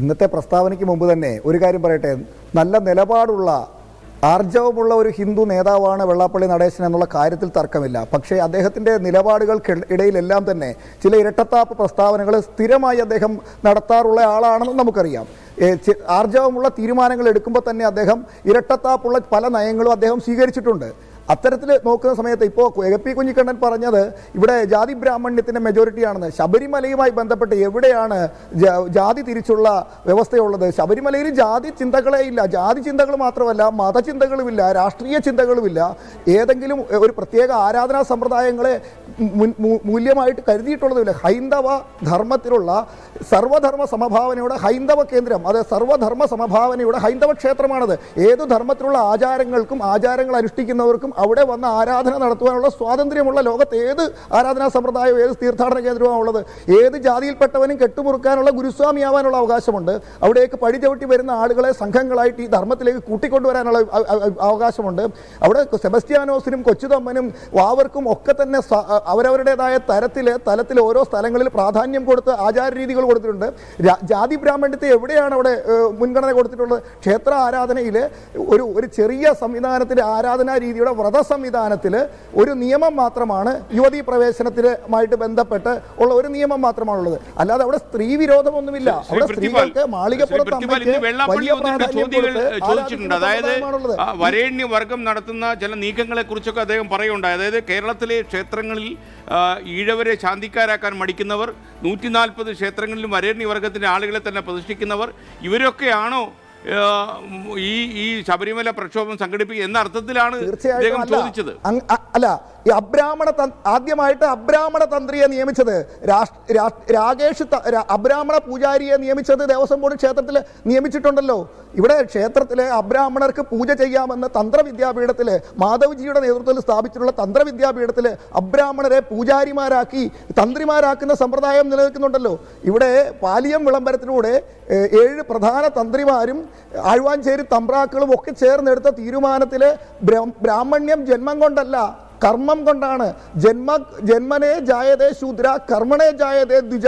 ഇന്നത്തെ പ്രസ്താവനയ്ക്ക് മുമ്പ് തന്നെ ഒരു കാര്യം പറയട്ടെ. നല്ല നിലപാടുള്ള ആർജവമുള്ള ഒരു ഹിന്ദു നേതാവാണ് വെള്ളാപ്പള്ളി നടേശൻ എന്നുള്ള കാര്യത്തിൽ തർക്കമില്ല. പക്ഷേ അദ്ദേഹത്തിൻ്റെ നിലപാടുകൾക്ക് ഇടയിലെല്ലാം തന്നെ ചില ഇരട്ടത്താപ്പ് പ്രസ്താവനകൾ സ്ഥിരമായി അദ്ദേഹം നടത്താറുള്ള ആളാണെന്ന് നമുക്കറിയാം. ആർജവമുള്ള തീരുമാനങ്ങൾ എടുക്കുമ്പോൾ തന്നെ അദ്ദേഹം ഇരട്ടത്താപ്പുള്ള പല നയങ്ങളും അദ്ദേഹം സ്വീകരിച്ചിട്ടുണ്ട്. അത്തരത്തിൽ നോക്കുന്ന സമയത്ത് ഇപ്പോൾ പി കുഞ്ഞിക്കണ്ണൻ പറഞ്ഞത് ഇവിടെ ജാതി ബ്രാഹ്മണ്യത്തിൻ്റെ മെജോറിറ്റിയാണെന്ന്. ശബരിമലയുമായി ബന്ധപ്പെട്ട് എവിടെയാണ് ജാതി തിരിച്ചുള്ള വ്യവസ്ഥയുള്ളത്? ശബരിമലയിൽ ജാതി ചിന്തകളേ ഇല്ല. ജാതി ചിന്തകൾ മാത്രമല്ല, മതചിന്തകളുമില്ല, രാഷ്ട്രീയ ചിന്തകളുമില്ല. ഏതെങ്കിലും ഒരു പ്രത്യേക ആരാധനാ സമ്പ്രദായങ്ങളെ മൂല്യമായിട്ട് കരുതിയിട്ടുള്ളതുമില്ല. ഹൈന്ദവ ധർമ്മത്തിലുള്ള സർവധർമ്മ സമഭാവനയുടെ ഹൈന്ദവ കേന്ദ്രം, അത് സർവധർമ്മ സമഭാവനയുടെ ഹൈന്ദവ ക്ഷേത്രമാണത്. ഏതു ധർമ്മത്തിലുള്ള ആചാരങ്ങൾക്കും ആചാരങ്ങൾ അനുഷ്ഠിക്കുന്നവർക്കും അവിടെ വന്ന് ആരാധന നടത്തുവാനുള്ള സ്വാതന്ത്ര്യമുള്ള ലോകത്ത് ഏത് ആരാധനാ സമ്പ്രദായവും ഏത് തീർത്ഥാടന കേന്ദ്രമാണ് ഉള്ളത്. ഏത് ജാതിയിൽപ്പെട്ടവനും കെട്ടുമുറുക്കാനുള്ള ഗുരുസ്വാമിയാവാനുള്ള അവകാശമുണ്ട്. അവിടേക്ക് പടിചവിട്ടി വരുന്ന ആളുകളെ സംഘങ്ങളായിട്ട് ഈ ധർമ്മത്തിലേക്ക് കൂട്ടിക്കൊണ്ടുവരാനുള്ള അവകാശമുണ്ട്. അവിടെ സെബസ്റ്റ്യാനോസിനും കൊച്ചുതമ്മനും വാവർക്കും ഒക്കെ തന്നെ അവരവരുടേതായ തലത്തിൽ ഓരോ സ്ഥലങ്ങളിൽ പ്രാധാന്യം കൊടുത്ത് ആചാര രീതികൾ കൊടുത്തിട്ടുണ്ട്. ജാതി ബ്രാഹ്മണ്യത്തെ എവിടെയാണ് അവിടെ മുൻഗണന കൊടുത്തിട്ടുള്ളത്? ക്ഷേത്ര ആരാധനയിൽ ഒരു ചെറിയ സംവിധാനത്തിൻ്റെ ആരാധനാ രീതിയുടെ വ്രത സംവിധാനത്തിൽ ഒരു നിയമം മാത്രമാണ് യുവതീ പ്രവേശനത്തിനുമായിട്ട് ബന്ധപ്പെട്ട് ഉള്ള ഒരു നിയമം മാത്രമാണുള്ളത്. അല്ലാതെ അവിടെ സ്ത്രീ വിരോധമൊന്നുമില്ല. അവിടെ സ്ത്രീകൾക്ക് മാളികപ്പുറത്ത് ചോദിച്ചിട്ടുണ്ട്. അതായത് വരേണ്യവർഗം നടത്തുന്ന ചില നീക്കങ്ങളെ കുറിച്ചൊക്കെ അദ്ദേഹം പറയുണ്ടായി. അതായത് കേരളത്തിലെ ക്ഷേത്രങ്ങളിൽ ഈഴവരെ ശാന്തിക്കാരാക്കാൻ മടിക്കുന്നവർ, 140 ക്ഷേത്രങ്ങളിലും വരേണ്യവർഗത്തിൻ്റെ ആളുകളെ തന്നെ പ്രതിഷ്ഠിക്കുന്നവർ, ഇവരൊക്കെയാണോ ഈ ശബരിമല പ്രക്ഷോഭം സംഘടിപ്പിക്കുക എന്ന അർത്ഥത്തിലാണ് അദ്ദേഹം ചോദിച്ചത്. അല്ല, ഈ ആദ്യമായിട്ട് അബ്രാഹ്മണ തന്ത്രിയെ നിയമിച്ചത് രാകേഷ് അബ്രാഹ്മണ പൂജാരിയെ നിയമിച്ചത് ദേവസ്വം ബോർഡ് ക്ഷേത്രത്തിൽ നിയമിച്ചിട്ടുണ്ടല്ലോ. ഇവിടെ ക്ഷേത്രത്തിലെ അബ്രാഹ്മണർക്ക് പൂജ ചെയ്യാമെന്ന് തന്ത്രവിദ്യാപീഠത്തിൽ മാധവ്ജിയുടെ നേതൃത്വത്തിൽ സ്ഥാപിച്ചിട്ടുള്ള തന്ത്രവിദ്യാപീഠത്തിൽ അബ്രാഹ്മണരെ പൂജാരിമാരാക്കി തന്ത്രിമാരാക്കുന്ന സമ്പ്രദായം നിലനിൽക്കുന്നുണ്ടല്ലോ. ഇവിടെ പാലിയം വിളംബരത്തിലൂടെ 7 പ്രധാന തന്ത്രിമാരും ആഴ്വാഞ്ചേരി തമ്പ്രാക്കളും ഒക്കെ ചേർന്നെടുത്ത തീരുമാനത്തിൽ ബ്രാഹ്മണ്യം ജന്മം കൊണ്ടല്ല, കർമ്മം കൊണ്ടാണ്. ജന്മനേ ജായതേ ശൂദ്ര കർമ്മണേ ജായതേ ദ്വിജ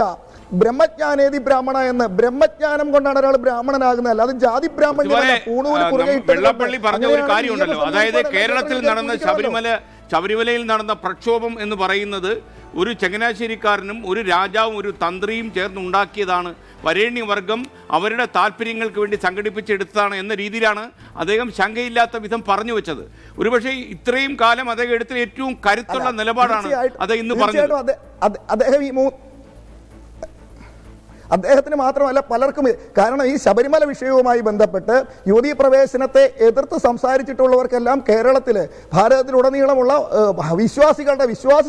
ബ്രഹ്മജ്ഞാനേതി ബ്രാഹ്മണ എന്ന്. ബ്രഹ്മജ്ഞാനം കൊണ്ടാണ് ഒരാൾ ബ്രാഹ്മണനാകുന്നത്, അല്ലാതെ ജാതി ബ്രാഹ്മണ്യം. വെള്ളപ്പള്ളി പറഞ്ഞ ഒരു കാര്യമുണ്ടല്ലോ, അതായത് കേരളത്തിൽ നടന്ന ശബരിമലയിൽ നടന്ന പ്രക്ഷോഭം എന്ന് പറയുന്നത് ഒരു ചങ്ങനാശ്ശേരിക്കാരനും ഒരു രാജാവും ഒരു തന്ത്രിയും ചേർന്നുണ്ടാക്കിയതാണ്. വരേണ്യവർഗം അവരുടെ താല്പര്യങ്ങൾക്ക് വേണ്ടി സംഘടിപ്പിച്ചെടുത്തതാണ് എന്ന രീതിയിലാണ് അദ്ദേഹം ശങ്കയില്ലാത്ത വിധം പറഞ്ഞു വെച്ചത്. ഒരുപക്ഷെ ഇത്രയും കാലം അദ്ദേഹം എടുത്ത ഏറ്റവും കരുത്തുള്ള നിലപാടാണ് അദ്ദേഹം ഇന്ന് പറഞ്ഞത്. അദ്ദേഹത്തിന് മാത്രമല്ല പലർക്കും. കാരണം ഈ ശബരിമല വിഷയവുമായി ബന്ധപ്പെട്ട് യുവതീ പ്രവേശനത്തെ എതിർത്ത് സംസാരിച്ചിട്ടുള്ളവർക്കെല്ലാം കേരളത്തിൽ ഭാരതത്തിലുടനീളമുള്ള വിശ്വാസി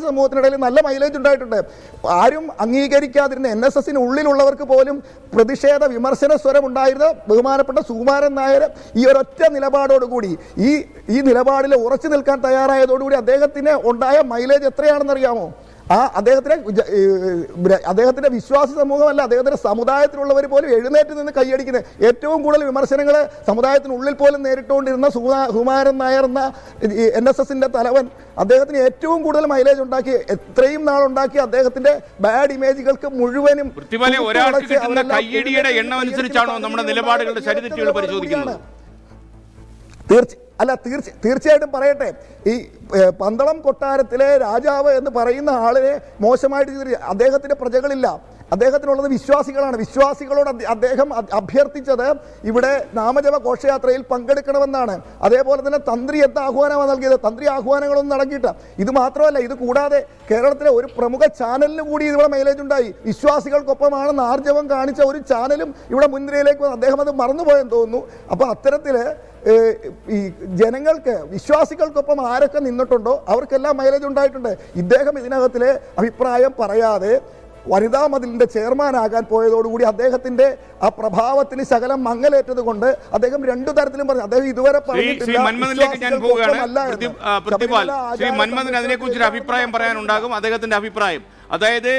സമൂഹത്തിനിടയിൽ നല്ല മൈലേജ് ഉണ്ടായിട്ടുണ്ട്. ആരും അംഗീകരിക്കാതിരുന്ന NSSന് ഉള്ളിലുള്ളവർക്ക് പോലും പ്രതിഷേധ വിമർശന സ്വരം ഉണ്ടായിരുന്ന ബഹുമാനപ്പെട്ട സുകുമാരൻ നായർ ഈ ഒരൊറ്റ നിലപാടോടുകൂടി ഈ നിലപാടിൽ ഉറച്ചു നിൽക്കാൻ തയ്യാറായതോടുകൂടി അദ്ദേഹത്തിന് ഉണ്ടായ മൈലേജ് എത്രയാണെന്നറിയാമോ? അദ്ദേഹത്തിന്റെ വിശ്വാസി സമൂഹമല്ല, അദ്ദേഹത്തിന്റെ സമുദായത്തിലുള്ളവർ പോലും എഴുന്നേറ്റ് നിന്ന് കൈയടിക്കുന്നത്. ഏറ്റവും കൂടുതൽ വിമർശനങ്ങൾ സമുദായത്തിനുള്ളിൽ പോലും നേരിട്ടുകൊണ്ടിരുന്ന സുകുമാരൻ നായർ എന്ന NSSന്റെ തലവൻ അദ്ദേഹത്തിന് ഏറ്റവും കൂടുതൽ മൈലേജ് ഉണ്ടാക്കി, എത്രയും നാളുണ്ടാക്കി അദ്ദേഹത്തിന്റെ ബാഡ് ഇമേജുകൾക്ക് മുഴുവനും കയ്യടിയുടെ എണ്ണം അനുസരിച്ചാണോ നമ്മുടെ നിലപാടുകളുടെ ചരിത്രങ്ങൾ പരിശോധിക്കുന്നത്? തീർച്ചയായിട്ടും പറയട്ടെ. ഈ പന്തളം കൊട്ടാരത്തിലെ രാജാവ് എന്ന് പറയുന്ന ആളിനെ മോശമായിട്ട് അദ്ദേഹത്തിന്റെ പ്രജകളില്ല. അദ്ദേഹത്തിനുള്ളത് വിശ്വാസികളാണ്. വിശ്വാസികളോട് അദ്ദേഹം അഭ്യർത്ഥിച്ചത് ഇവിടെ നാമജപ ഘോഷയാത്രയിൽ പങ്കെടുക്കണമെന്നാണ്. അതേപോലെ തന്നെ തന്ത്രി എന്താ ആഹ്വാനമാണ് നൽകിയത്? തന്ത്രി ആഹ്വാനങ്ങളൊന്നും നടക്കിയിട്ട. ഇത് മാത്രമല്ല, ഇത് കൂടാതെ കേരളത്തിലെ ഒരു പ്രമുഖ ചാനലിന് കൂടി ഇവിടെ മൈലേജ് ഉണ്ടായി. വിശ്വാസികൾക്കൊപ്പമാണെന്ന് ആർജവം കാണിച്ച ഒരു ചാനലും ഇവിടെ മുൻനിരയിലേക്ക് വന്നു. അദ്ദേഹം അത് മറന്നുപോയെന്ന് തോന്നുന്നു. അപ്പോൾ അത്തരത്തിൽ ഈ ജനങ്ങൾക്ക്, വിശ്വാസികൾക്കൊപ്പം ആരൊക്കെ നിന്നിട്ടുണ്ടോ അവർക്കെല്ലാം മൈലേജ് ഉണ്ടായിട്ടുണ്ട്. ഇദ്ദേഹം ഇതിനകത്തിലെ അഭിപ്രായം പറയാതെ വനിതാ മതിലിന്റെ ചെയർമാനാകാൻ പോയതോടുകൂടി അദ്ദേഹത്തിന്റെ ആ പ്രഭാവത്തിന് ശകലം മങ്ങലേറ്റത് കൊണ്ട് അദ്ദേഹം രണ്ടു തരത്തിലും പറഞ്ഞു. അദ്ദേഹം ഇതുവരെ അതിനെക്കുറിച്ചൊരു അഭിപ്രായം പറയാനുണ്ടാകും. അദ്ദേഹത്തിന്റെ അഭിപ്രായം, അതായത്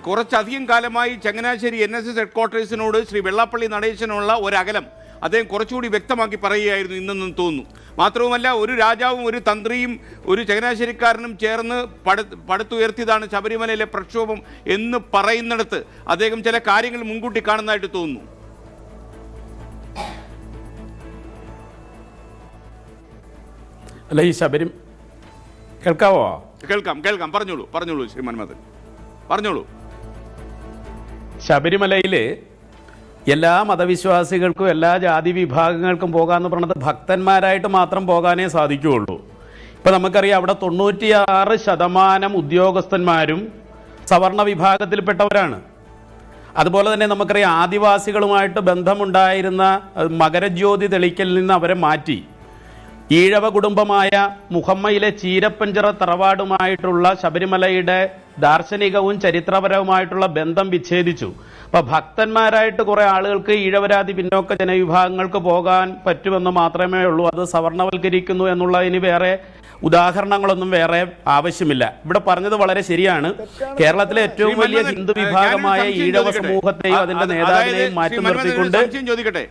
കുറച്ചധികം കാലമായി ചങ്ങനാശ്ശേരി NSS ഹെഡ്ക്വാർട്ടേഴ്സിനോട് ശ്രീ വെള്ളാപ്പള്ളി നടേശനുള്ള ഒരകലം അദ്ദേഹം കുറച്ചുകൂടി വ്യക്തമാക്കി പറയുകയായിരുന്നു ഇന്നെന്നും തോന്നുന്നു. മാത്രവുമല്ല, ഒരു രാജാവും ഒരു തന്ത്രിയും ഒരു ചങ്ങനാശ്ശേരിക്കാരനും ചേർന്ന് പടുത്തുയർത്തിയതാണ് ശബരിമലയിലെ പ്രക്ഷോഭം എന്ന് പറയുന്നിടത്ത് അദ്ദേഹം ചില കാര്യങ്ങൾ മുൻകൂട്ടി കാണുന്നതായിട്ട് തോന്നുന്നു. അല്ല, ഈ കേൾക്കാവോ? കേൾക്കാം. പറഞ്ഞോളൂ ശ്രീ മന്മഥൻ, പറഞ്ഞോളൂ. ശബരിമലയിൽ എല്ലാ മതവിശ്വാസികൾക്കും എല്ലാ ജാതി വിഭാഗങ്ങൾക്കും പോകാമെന്ന് പറഞ്ഞത് ഭക്തന്മാരായിട്ട് മാത്രം പോകാനേ സാധിക്കുകയുള്ളൂ. ഇപ്പം നമുക്കറിയാം, അവിടെ 96% ഉദ്യോഗസ്ഥന്മാരും സവർണ വിഭാഗത്തിൽപ്പെട്ടവരാണ്. അതുപോലെ തന്നെ നമുക്കറിയാം, ആദിവാസികളുമായിട്ട് ബന്ധമുണ്ടായിരുന്ന മകരജ്യോതി തെളിക്കലിൽ നിന്ന് അവരെ മാറ്റി ഈഴവ കുടുംബമായ മുഹമ്മയിലെ ചീരപ്പഞ്ചിറ തറവാടുമായിട്ടുള്ള ശബരിമലയുടെ ദാർശനികവും ചരിത്രപരവുമായിട്ടുള്ള ബന്ധം വിച്ഛേദിച്ചു. അപ്പോൾ ഭക്തന്മാരായിട്ട് കുറേ ആളുകൾക്ക് ഈഴവരാതി പിന്നോക്ക ജനവിഭാഗങ്ങൾക്ക് പോകാൻ പറ്റുമെന്ന് മാത്രമേ ഉള്ളൂ. അത് സവർണവൽക്കരിക്കുന്നു എന്നുള്ളതിന് വേറെ ഉദാഹരണങ്ങളൊന്നും വേറെ ആവശ്യമില്ല. ഇവിടെ പറഞ്ഞത് വളരെ ശരിയാണ്. കേരളത്തിലെ ഏറ്റവും വലിയ ഹിന്ദു വിഭാഗമായ ഈഴവ സമൂഹത്തെയും അതിന്റെ നേതാവിനെയും മാറ്റി നിർത്തിക്കൊണ്ട് ചോദിക്കട്ടെ,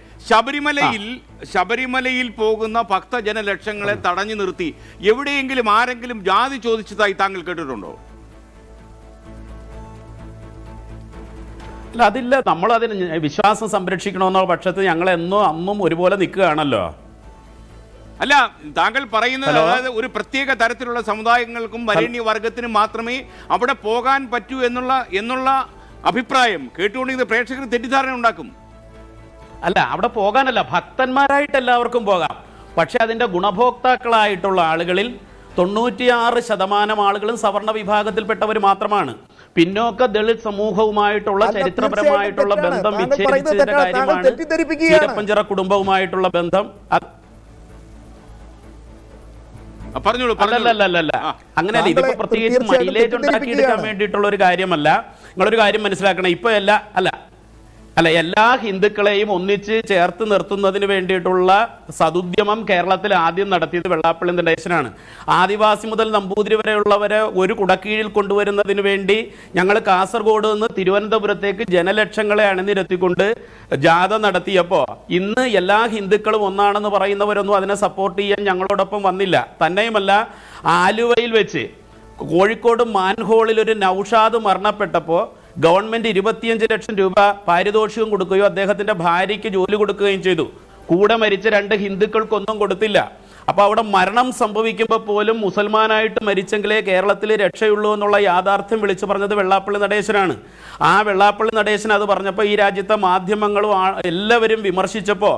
ശബരിമലയിൽ പോകുന്ന ഭക്തജനലക്ഷങ്ങളെ തടഞ്ഞു നിർത്തി എവിടെയെങ്കിലും ആരെങ്കിലും ജാതി ചോദിച്ചതായി താങ്കൾ കേട്ടിട്ടുണ്ടോ? അല്ല, അതില്ല. നമ്മളതിന് വിശ്വാസം സംരക്ഷിക്കണമെന്നുള്ള പക്ഷത്ത് ഞങ്ങൾ അന്നും ഒരുപോലെ നിൽക്കുകയാണല്ലോ. അല്ല, താങ്കൾ പറയുന്നത് അതായത് ഒരു പ്രത്യേക തരത്തിലുള്ള സമുദായങ്ങൾക്കും വരേണ്യ വർഗത്തിനും മാത്രമേ അവിടെ പോകാൻ പറ്റൂ എന്നുള്ള അഭിപ്രായം കേട്ടുകൊണ്ടിരുന്ന പ്രേക്ഷകർ തെറ്റിദ്ധാരണ ഉണ്ടാക്കും. അല്ല, അവിടെ പോകാനല്ല, ഭക്തന്മാരായിട്ട് എല്ലാവർക്കും പോകാം. പക്ഷെ അതിന്റെ ഗുണഭോക്താക്കളായിട്ടുള്ള ആളുകളിൽ 96% ആളുകളും സവർണ വിഭാഗത്തിൽപ്പെട്ടവർ മാത്രമാണ്. പിന്നോക്ക ദളിത് സമൂഹവുമായിട്ടുള്ള ചരിത്രപരമായിട്ടുള്ള ബന്ധം വിച്ഛേദിച്ചതിന്റെ കാര്യമാണ് ചീരപ്പഞ്ചിറ കുടുംബവുമായിട്ടുള്ള ബന്ധം. അല്ലല്ല, അങ്ങനെയല്ല. ഇതിപ്പോ പ്രത്യേകിച്ച് മൈലേജ് ഉണ്ടാക്കിയെടുക്കാൻ വേണ്ടിയിട്ടുള്ള ഒരു കാര്യമല്ല. നിങ്ങളൊരു കാര്യം മനസ്സിലാക്കണം. ഇപ്പൊ എല്ലാ ഹിന്ദുക്കളെയും ഒന്നിച്ച് ചേർത്ത് നിർത്തുന്നതിന് വേണ്ടിയിട്ടുള്ള സതുദ്യമം കേരളത്തിൽ ആദ്യം നടത്തിയത് വെള്ളാപ്പള്ളി നടേശനാണ്. ആദിവാസി മുതൽ നമ്പൂതിരി വരെയുള്ളവരെ ഒരു കുടക്കീഴിൽ കൊണ്ടുവരുന്നതിന് വേണ്ടി ഞങ്ങൾ കാസർഗോഡ് നിന്ന് തിരുവനന്തപുരത്തേക്ക് ജനലക്ഷങ്ങളെ അണിനിരത്തിക്കൊണ്ട് ജാഥ നടത്തിയപ്പോൾ ഇന്ന് എല്ലാ ഹിന്ദുക്കളും ഒന്നാണെന്ന് പറയുന്നവരൊന്നും അതിനെ സപ്പോർട്ട് ചെയ്യാൻ ഞങ്ങളോടൊപ്പം വന്നില്ല. തന്നെയുമല്ല, ആലുവയിൽ വെച്ച് കോഴിക്കോട് മാൻഹോളിൽ ഒരു നൌഷാദ് മരണപ്പെട്ടപ്പോൾ ഗവൺമെന്റ് 25 ലക്ഷം രൂപ പാരിതോഷികം കൊടുക്കുകയോ അദ്ദേഹത്തിന്റെ ഭാര്യയ്ക്ക് ജോലി കൊടുക്കുകയും ചെയ്തു. കൂടെ മരിച്ച 2 ഹിന്ദുക്കൾക്കൊന്നും കൊടുത്തില്ല. അപ്പോൾ അവിടെ മരണം സംഭവിക്കുമ്പോൾ പോലും മുസൽമാനായിട്ട് മരിച്ചെങ്കിലേ കേരളത്തിൽ രക്ഷയുള്ളൂ എന്നുള്ള യാഥാർത്ഥ്യം വിളിച്ചു പറഞ്ഞത് വെള്ളാപ്പള്ളി നടേശനാണ്. ആ വെള്ളാപ്പള്ളി നടേശൻ അത് പറഞ്ഞപ്പോൾ ഈ രാജ്യത്തെ മാധ്യമങ്ങളും എല്ലാവരും വിമർശിച്ചപ്പോൾ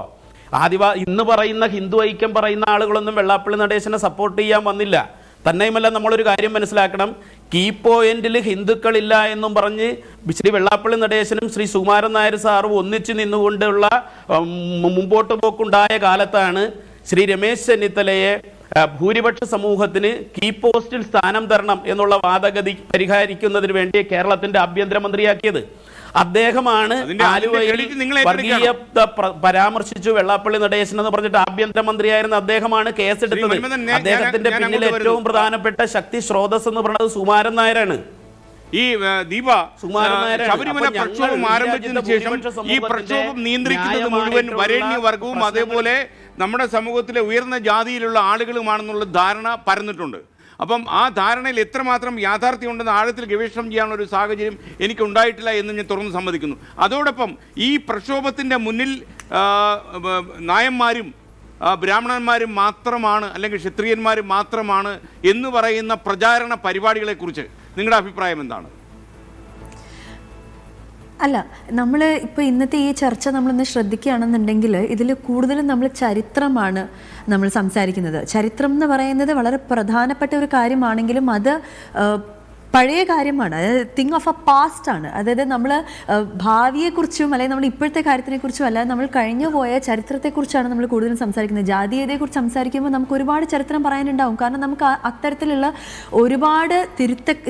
ഇന്ന് പറയുന്ന ഹിന്ദു ഐക്യം പറയുന്ന ആളുകളൊന്നും വെള്ളാപ്പള്ളി നടേശനെ സപ്പോർട്ട് ചെയ്യാൻ വന്നില്ല. തന്നെയുമല്ല, നമ്മളൊരു കാര്യം മനസ്സിലാക്കണം. കീ പോയിന്റിൽ ഹിന്ദുക്കളില്ല എന്നും പറഞ്ഞ് ശ്രീ വെള്ളാപ്പള്ളി നടേശനും ശ്രീ സുകുമാരൻ നായർ സാറും ഒന്നിച്ചു നിന്നുകൊണ്ടുള്ള മുമ്പോട്ട് പോക്കുണ്ടായ കാലത്താണ് ശ്രീ രമേശ് ചെന്നിത്തലയെ ഭൂരിപക്ഷ സമൂഹത്തിന് കീ പോസ്റ്റിൽ സ്ഥാനം തരണം എന്നുള്ള വാദഗതി പരിഹരിക്കുന്നതിന് വേണ്ടി കേരളത്തിന്റെ ആഭ്യന്തരമന്ത്രിയാക്കിയത്. അദ്ദേഹമാണ് ആലുവയിൽ വർഗീയത പരാമർശിച്ചു വെള്ളാപ്പള്ളി നടേശൻ എന്ന് പറഞ്ഞിട്ട് ആഭ്യന്തരമന്ത്രിയായിരുന്ന അദ്ദേഹമാണ് കേസെടുത്തത്. അദ്ദേഹത്തിന്റെ പിന്നിൽ ഏറ്റവും പ്രധാനപ്പെട്ട ശക്തി സ്രോതസ് എന്ന് പറയുന്നത് സുകുമാരൻ നായരാണ്. ഈ ദീപ ശബരിമല പ്രക്ഷോഭം ആരംഭിച്ചതിന് ശേഷം ഈ പ്രക്ഷോഭം നിയന്ത്രിക്കുന്നത് മുഴുവൻ വരേണ്യ വർഗവും അതേപോലെ നമ്മുടെ സമൂഹത്തിലെ ഉയർന്ന ജാതിയിലുള്ള ആളുകളുമാണെന്നുള്ള ധാരണ പരന്നിട്ടുണ്ട്. അപ്പം ആ ധാരണയിൽ എത്രമാത്രം യാഥാർത്ഥ്യമുണ്ടെന്ന് ആഴത്തിൽ ഗവേഷണം ചെയ്യാനുള്ള ഒരു സാഹചര്യം എനിക്കുണ്ടായിട്ടില്ല എന്ന് ഞാൻ തുറന്ന് സമ്മതിക്കുന്നു. അതോടൊപ്പം ഈ പ്രക്ഷോഭത്തിൻ്റെ മുന്നിൽ നായന്മാരും ബ്രാഹ്മണന്മാരും മാത്രമാണ് അല്ലെങ്കിൽ ക്ഷത്രിയന്മാരും മാത്രമാണ് എന്ന് പറയുന്ന പ്രചാരണ പരിപാടികളെക്കുറിച്ച് നിങ്ങളുടെ അഭിപ്രായം എന്താണ്? അല്ല, നമ്മൾ ഇപ്പോൾ ഇന്നത്തെ ഈ ചർച്ച നമ്മളൊന്ന് ശ്രദ്ധിക്കുകയാണെന്നുണ്ടെങ്കിൽ ഇതിൽ കൂടുതലും നമ്മൾ ചരിത്രമാണ് നമ്മൾ സംസാരിക്കുന്നത്. ചരിത്രം എന്ന് പറയുന്നത് വളരെ പ്രധാനപ്പെട്ട ഒരു കാര്യമാണെങ്കിലും അത് പഴയ കാര്യമാണ്. അതായത് തിങ് ഓഫ് എ പാസ്റ്റ് ആണ്. അതായത് നമ്മൾ ഭാവിയെക്കുറിച്ചും അല്ലെങ്കിൽ നമ്മൾ ഇപ്പോഴത്തെ കാര്യത്തിനെക്കുറിച്ചും അല്ലാതെ നമ്മൾ കഴിഞ്ഞു പോയ ചരിത്രത്തെക്കുറിച്ചാണ് നമ്മൾ കൂടുതലും സംസാരിക്കുന്നത്. ജാതീയതയെക്കുറിച്ച് സംസാരിക്കുമ്പോൾ നമുക്ക് ഒരുപാട് ചരിത്രം പറയാനുണ്ടാവും. കാരണം നമുക്ക് അത്തരത്തിലുള്ള ഒരുപാട്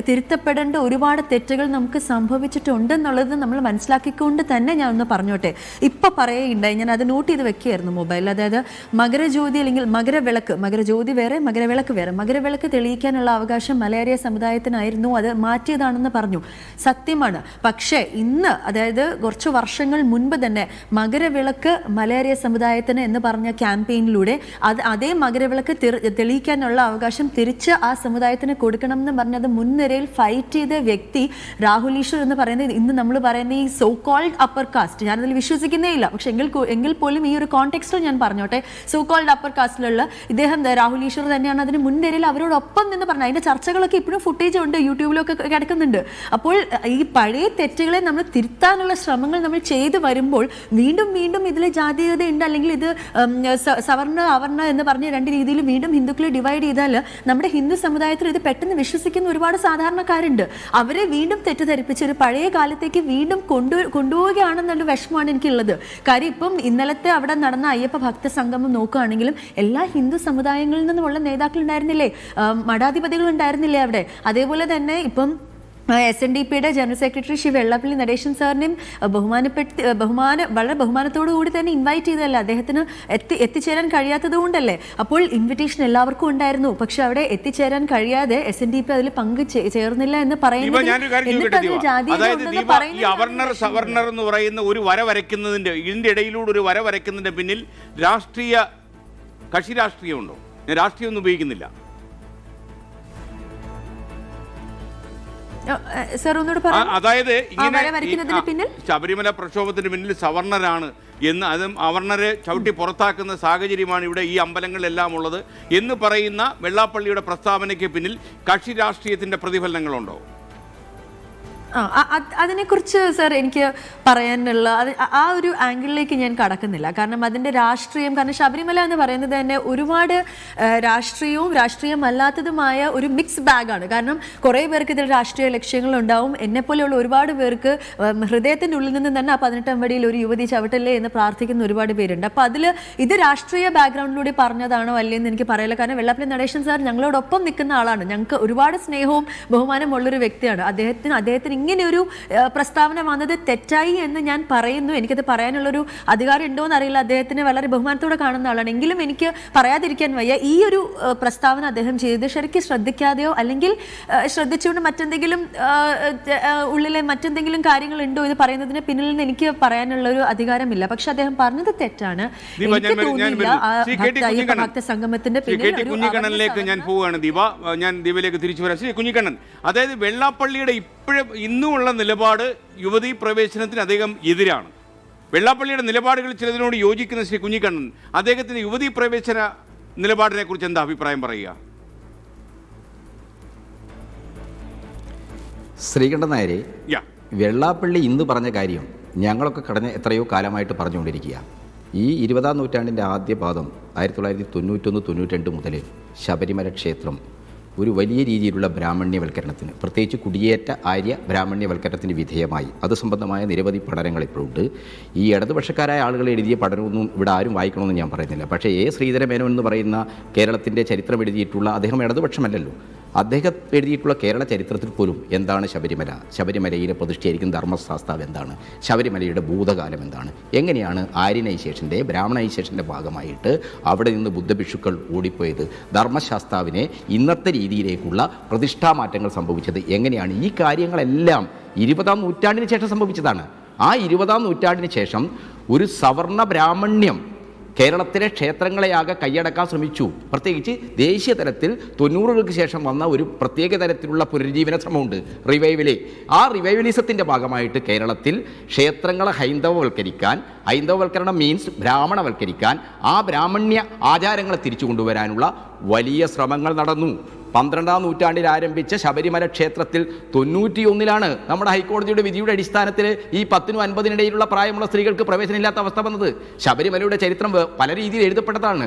തിരുത്തപ്പെടേണ്ട ഒരുപാട് തെറ്റുകൾ നമുക്ക് സംഭവിച്ചിട്ടുണ്ടെന്നുള്ളത് നമ്മൾ മനസ്സിലാക്കിക്കൊണ്ട് തന്നെ ഞാൻ ഒന്ന് പറഞ്ഞോട്ടെ. ഇപ്പം പറയുകയുണ്ടായി, ഞാൻ അത് നോട്ട് ചെയ്ത് വെക്കുകയായിരുന്നു മൊബൈലിൽ. അതായത് മകരജ്യോതി അല്ലെങ്കിൽ മകരവിളക്ക്, മകരജ്യോതി വേറെ മകരവിളക്ക് വേറെ, മകരവിളക്ക് തെളിയിക്കാനുള്ള അവകാശം മലയാളിയ സമുദായത്തിനായിരുന്നു, അത് മാറ്റിയതാണെന്ന് പറഞ്ഞു. സത്യമാണ്. പക്ഷേ ഇന്ന്, അതായത് കുറച്ച് വർഷങ്ങൾ മുൻപ് തന്നെ മകരവിളക്ക് മലയാളിയ സമുദായത്തിന് എന്ന് പറഞ്ഞ ക്യാമ്പയിനിലൂടെ അതേ മകരവിളക്ക് തെളിയിക്കാനുള്ള അവകാശം തിരിച്ച് ആ സമുദായത്തിന് കൊടുക്കണം എന്ന് പറഞ്ഞത് മുൻനിരയിൽ ഫൈറ്റ് ചെയ്ത വ്യക്തി രാഹുൽ ഈശ്വർ എന്ന് പറയുന്നത് ഇന്ന് നമ്മൾ പറയുന്ന ഈ സോ കോൾഡ് അപ്പർ കാസ്റ്റ്, ഞാനതിൽ വിശ്വസിക്കുന്നേ ഇല്ല. പക്ഷെ എങ്കിൽ പോലും ഈ ഒരു കോണ്ടെക്സ്റ്റിൽ ഞാൻ പറഞ്ഞോട്ടെ, സോ കോൾഡ് അപ്പർ കാസ്റ്റിലുള്ള ഇദ്ദേഹം രാഹുൽ ഈശ്വർ തന്നെയാണ് അതിന് മുൻനിരയിൽ അവരോടൊപ്പം നിന്ന് പറഞ്ഞത്. അതിന്റെ ചർച്ചകളൊക്കെ ഇപ്പോഴും ഫുട്ടേജ് ഉണ്ട്, യൂട്യൂബിലൊക്കെ കിടക്കുന്നുണ്ട്. അപ്പോൾ ഈ പഴയ തെറ്റുകളെ നമ്മൾ തിരുത്താനുള്ള ശ്രമങ്ങൾ നമ്മൾ ചെയ്തു വരുമ്പോൾ വീണ്ടും വീണ്ടും ഇതിൽ ജാതീയത ഉണ്ട്, അല്ലെങ്കിൽ ഇത് സവർണ അവർണ എന്ന് പറഞ്ഞ രണ്ട് രീതിയിൽ വീണ്ടും ഹിന്ദുക്കളെ ഡിവൈഡ് ചെയ്താൽ നമ്മുടെ ഹിന്ദു സമുദായത്തിൽ ഇത് പെട്ടെന്ന് വിശ്വസിക്കുന്ന ഒരുപാട് സാധാരണക്കാരുണ്ട്. അവരെ വീണ്ടും തെറ്റിദ്ധരിപ്പിച്ച് ഒരു പഴയ കാലത്തേക്ക് വീണ്ടും കൊണ്ടുപോവുകയാണെന്നുള്ള വിഷമമാണ് എനിക്കുള്ളത്. കാര്യം ഇപ്പം ഇന്നലത്തെ അവിടെ നടന്ന അയ്യപ്പ ഭക്ത സംഗമം നോക്കുകയാണെങ്കിലും എല്ലാ ഹിന്ദു സമുദായങ്ങളിൽ നിന്നുമുള്ള നേതാക്കൾ ഉണ്ടായിരുന്നില്ലേ, മഠാധിപതികൾ ഉണ്ടായിരുന്നില്ലേ അവിടെ. അതേപോലെ തന്നെ ഇപ്പം SNDPയുടെ ജനറൽ സെക്രട്ടറി ശ്രീ വെള്ളാപ്പള്ളി നടേശൻ സാറിനെയും വളരെ ബഹുമാനത്തോടു കൂടി തന്നെ ഇൻവൈറ്റ് ചെയ്തതല്ലേ, അദ്ദേഹത്തിന് എത്തിച്ചേരാൻ കഴിയാത്തത് കൊണ്ടല്ലേ. അപ്പോൾ ഇൻവിറ്റേഷൻ എല്ലാവർക്കും ഉണ്ടായിരുന്നു, പക്ഷെ അവിടെ എത്തിച്ചേരാൻ കഴിയാതെ SNDP അതിൽ പങ്ക് ചേർന്നില്ല എന്ന് സവർണർ എന്ന് പറയുന്ന ഒരു വര വരയ്ക്കുന്നതിന്റെ, ഇതിന്റെ ഇടയിലൂടെ ഒരു വര വരയ്ക്കുന്നതിന്റെ പിന്നിൽ കക്ഷി രാഷ്ട്രീയമുണ്ടോ? ഞാൻ രാഷ്ട്രീയം ഒന്നും ഉപയോഗിക്കുന്നില്ല. അതായത് ശബരിമല പ്രക്ഷോഭത്തിന് പിന്നിൽ സവർണരാണ് എന്ന്, അതും അവർണരെ ചവിട്ടി പുറത്താക്കുന്ന സാഹചര്യമാണ് ഇവിടെ ഈ അമ്പലങ്ങളിലെല്ലാം ഉള്ളത് എന്ന് പറയുന്ന വെള്ളാപ്പള്ളിയുടെ പ്രസ്താവനയ്ക്ക് പിന്നിൽ കക്ഷി രാഷ്ട്രീയത്തിന്റെ പ്രതിഫലനങ്ങളുണ്ടോ? അതിനെക്കുറിച്ച് സർ എനിക്ക് പറയാനുള്ള ആ ഒരു ആംഗിളിലേക്ക് ഞാൻ കടക്കുന്നില്ല. കാരണം അതിൻ്റെ രാഷ്ട്രീയം, കാരണം ശബരിമല എന്ന് പറയുന്നത് തന്നെ ഒരുപാട് രാഷ്ട്രീയവും രാഷ്ട്രീയമല്ലാത്തതുമായ ഒരു മിക്സ് ബാഗാണ്. കാരണം കുറേ പേർക്ക് ഇതിൽ രാഷ്ട്രീയ ലക്ഷ്യങ്ങളുണ്ടാവും. എന്നെപ്പോലെയുള്ള ഒരുപാട് പേർക്ക് ഹൃദയത്തിൻ്റെ ഉള്ളിൽ നിന്ന് തന്നെ ആ 18 വടിയിൽ ഒരു യുവതി ചവിട്ടല്ലേ എന്ന് പ്രാർത്ഥിക്കുന്ന ഒരുപാട് പേരുണ്ട്. അപ്പോൾ അതിൽ ഇത് രാഷ്ട്രീയ ബാക്ക്ഗ്രൗണ്ടിലൂടെ പറഞ്ഞതാണോ അല്ലേന്ന് എനിക്ക് പറയില്ല. കാരണം വെള്ളാപ്പള്ളി നടേശൻ സാർ ഞങ്ങളോടൊപ്പം നിൽക്കുന്ന ആളാണ്, ഞങ്ങൾക്ക് ഒരുപാട് സ്നേഹവും ബഹുമാനമുള്ളൊരു വ്യക്തിയാണ്. അദ്ദേഹത്തിന് ഇങ്ങനെ ഒരു പ്രസ്താവന വന്നത് തെറ്റായി എന്ന് ഞാൻ പറയുന്നു. എനിക്കത് പറയാനുള്ളൊരു അധികാരം ഉണ്ടോ എന്നറിയില്ല. അദ്ദേഹത്തിന് വളരെ ബഹുമാനത്തോടെ കാണുന്ന ആളാണ്. എങ്കിലും എനിക്ക് പറയാതിരിക്കാൻ വയ്യ, ഈ ഒരു പ്രസ്താവന അദ്ദേഹം ചെയ്തത് ശരിക്കും ശ്രദ്ധിക്കാതെയോ അല്ലെങ്കിൽ ശ്രദ്ധിച്ചുകൊണ്ട് മറ്റെന്തെങ്കിലും ഉള്ളിലെ മറ്റെന്തെങ്കിലും കാര്യങ്ങളുണ്ടോ ഇത് പറയുന്നതിന് പിന്നിൽ നിന്ന് എനിക്ക് പറയാനുള്ളൊരു അധികാരമില്ല. പക്ഷെ അദ്ദേഹം പറഞ്ഞത് തെറ്റാണ്. എനിക്ക് തോന്നിയില്ല ഭക്ത സംഗമത്തിന്റെ കുഞ്ഞിക്കണ്ണനിലേക്ക് ഞാൻ പോവുകയാണ്. ഞാൻ ദീപയിലേക്ക് തിരിച്ചു വരാം. ശ്രീ കുഞ്ഞിക്കണ്ണൻ, അതായത് വെള്ളാപ്പള്ളിയുടെ ഇന്നുമുള്ള നിലപാട് യുവതീ പ്രവേശനത്തിന് അദ്ദേഹം എതിരാണ്. വെള്ളാപ്പള്ളിയുടെ നിലപാടുകൾ ചിലതിനോട് യോജിക്കുന്ന ശ്രീ കുഞ്ഞിക്കണ്ണൻ, അദ്ദേഹത്തിന് യുവതീ പ്രവേശന നിലപാടിനെ കുറിച്ച് എന്താ അഭിപ്രായം പറയുക? ശ്രീകണ്ഠൻ നായരെ, വെള്ളാപ്പള്ളി ഇന്ന് പറഞ്ഞ കാര്യം ഞങ്ങളൊക്കെ കടഞ്ഞ എത്രയോ കാലമായിട്ട് പറഞ്ഞുകൊണ്ടിരിക്കുക. ഈ 20-ാം നൂറ്റാണ്ടിൻ്റെ ആദ്യ പാദം 1991-92 മുതൽ ശബരിമല ക്ഷേത്രം ഒരു വലിയ രീതിയിലുള്ള ബ്രാഹ്മണ്യവൽക്കരണത്തിന്, പ്രത്യേകിച്ച് കുടിയേറ്റ ആര്യ ബ്രാഹ്മണ്യവൽക്കരണത്തിന് വിധേയമായി. അത് സംബന്ധമായ നിരവധി പഠനങ്ങൾ ഇപ്പോഴുണ്ട്. ഈ ഇടതുപക്ഷക്കാരായ ആളുകൾ എഴുതിയ പഠനമൊന്നും ഇവിടെ ആരും വായിക്കണമെന്ന് ഞാൻ പറയുന്നില്ല. പക്ഷേ ശ്രീധരമേനോൻ എന്ന് പറയുന്ന കേരളത്തിൻ്റെ ചരിത്രം എഴുതിയിട്ടുള്ള അദ്ദേഹം ഇടതുപക്ഷമല്ലല്ലോ, അദ്ദേഹം എഴുതിയിട്ടുള്ള കേരള ചരിത്രത്തിൽ പോലും എന്താണ് ശബരിമല, ശബരിമലയിലെ പ്രതിഷ്ഠയായിരിക്കുന്ന ധർമ്മശാസ്താവ് എന്താണ്, ശബരിമലയുടെ ഭൂതകാലം എന്താണ്, എങ്ങനെയാണ് ആര്യനൈസേഷൻ്റെ ബ്രാഹ്മണൈസേഷൻ്റെ ഭാഗമായിട്ട് അവിടെ നിന്ന് ബുദ്ധഭിക്ഷുക്കൾ ഓടിപ്പോയത്, ധർമ്മശാസ്താവിനെ ഇന്നത്തെ രീതിയിലേക്കുള്ള പ്രതിഷ്ഠാമാറ്റങ്ങൾ സംഭവിച്ചത് എങ്ങനെയാണ്, ഈ കാര്യങ്ങളെല്ലാം 20-ാം നൂറ്റാണ്ടിന് ശേഷം സംഭവിച്ചതാണ്. ആ 20-ാം നൂറ്റാണ്ടിന് ശേഷം ഒരു സവർണ ബ്രാഹ്മണ്യം കേരളത്തിലെ ക്ഷേത്രങ്ങളെയാകെ കൈയടക്കാൻ ശ്രമിച്ചു. പ്രത്യേകിച്ച് ദേശീയ തലത്തിൽ 90-കൾക്ക് ശേഷം വന്ന ഒരു പ്രത്യേക തരത്തിലുള്ള പുനരുജ്ജീവന ശ്രമമുണ്ട്, റിവൈവലി. ആ റിവൈവലിസത്തിൻ്റെ ഭാഗമായിട്ട് കേരളത്തിൽ ക്ഷേത്രങ്ങളെ ഹൈന്ദവവൽക്കരണം മീൻസ് ബ്രാഹ്മണവൽക്കരിക്കാൻ, ആ ബ്രാഹ്മണ്യ ആചാരങ്ങളെ തിരിച്ചു കൊണ്ടുവരാനുള്ള വലിയ ശ്രമങ്ങൾ നടന്നു. 12ാം നൂറ്റാണ്ടിൽ ആരംഭിച്ച ശബരിമല ക്ഷേത്രത്തിൽ 91-ലാണ് നമ്മുടെ ഹൈക്കോടതിയുടെ വിധിയുടെ അടിസ്ഥാനത്തിൽ ഈ 10-നും 50-നിടയിലുള്ള പ്രായമുള്ള സ്ത്രീകൾക്ക് പ്രവേശനമില്ലാത്ത അവസ്ഥ വന്നത്. ശബരിമലയുടെ ചരിത്രം പല രീതിയിൽ എഴുതപ്പെട്ടതാണ്.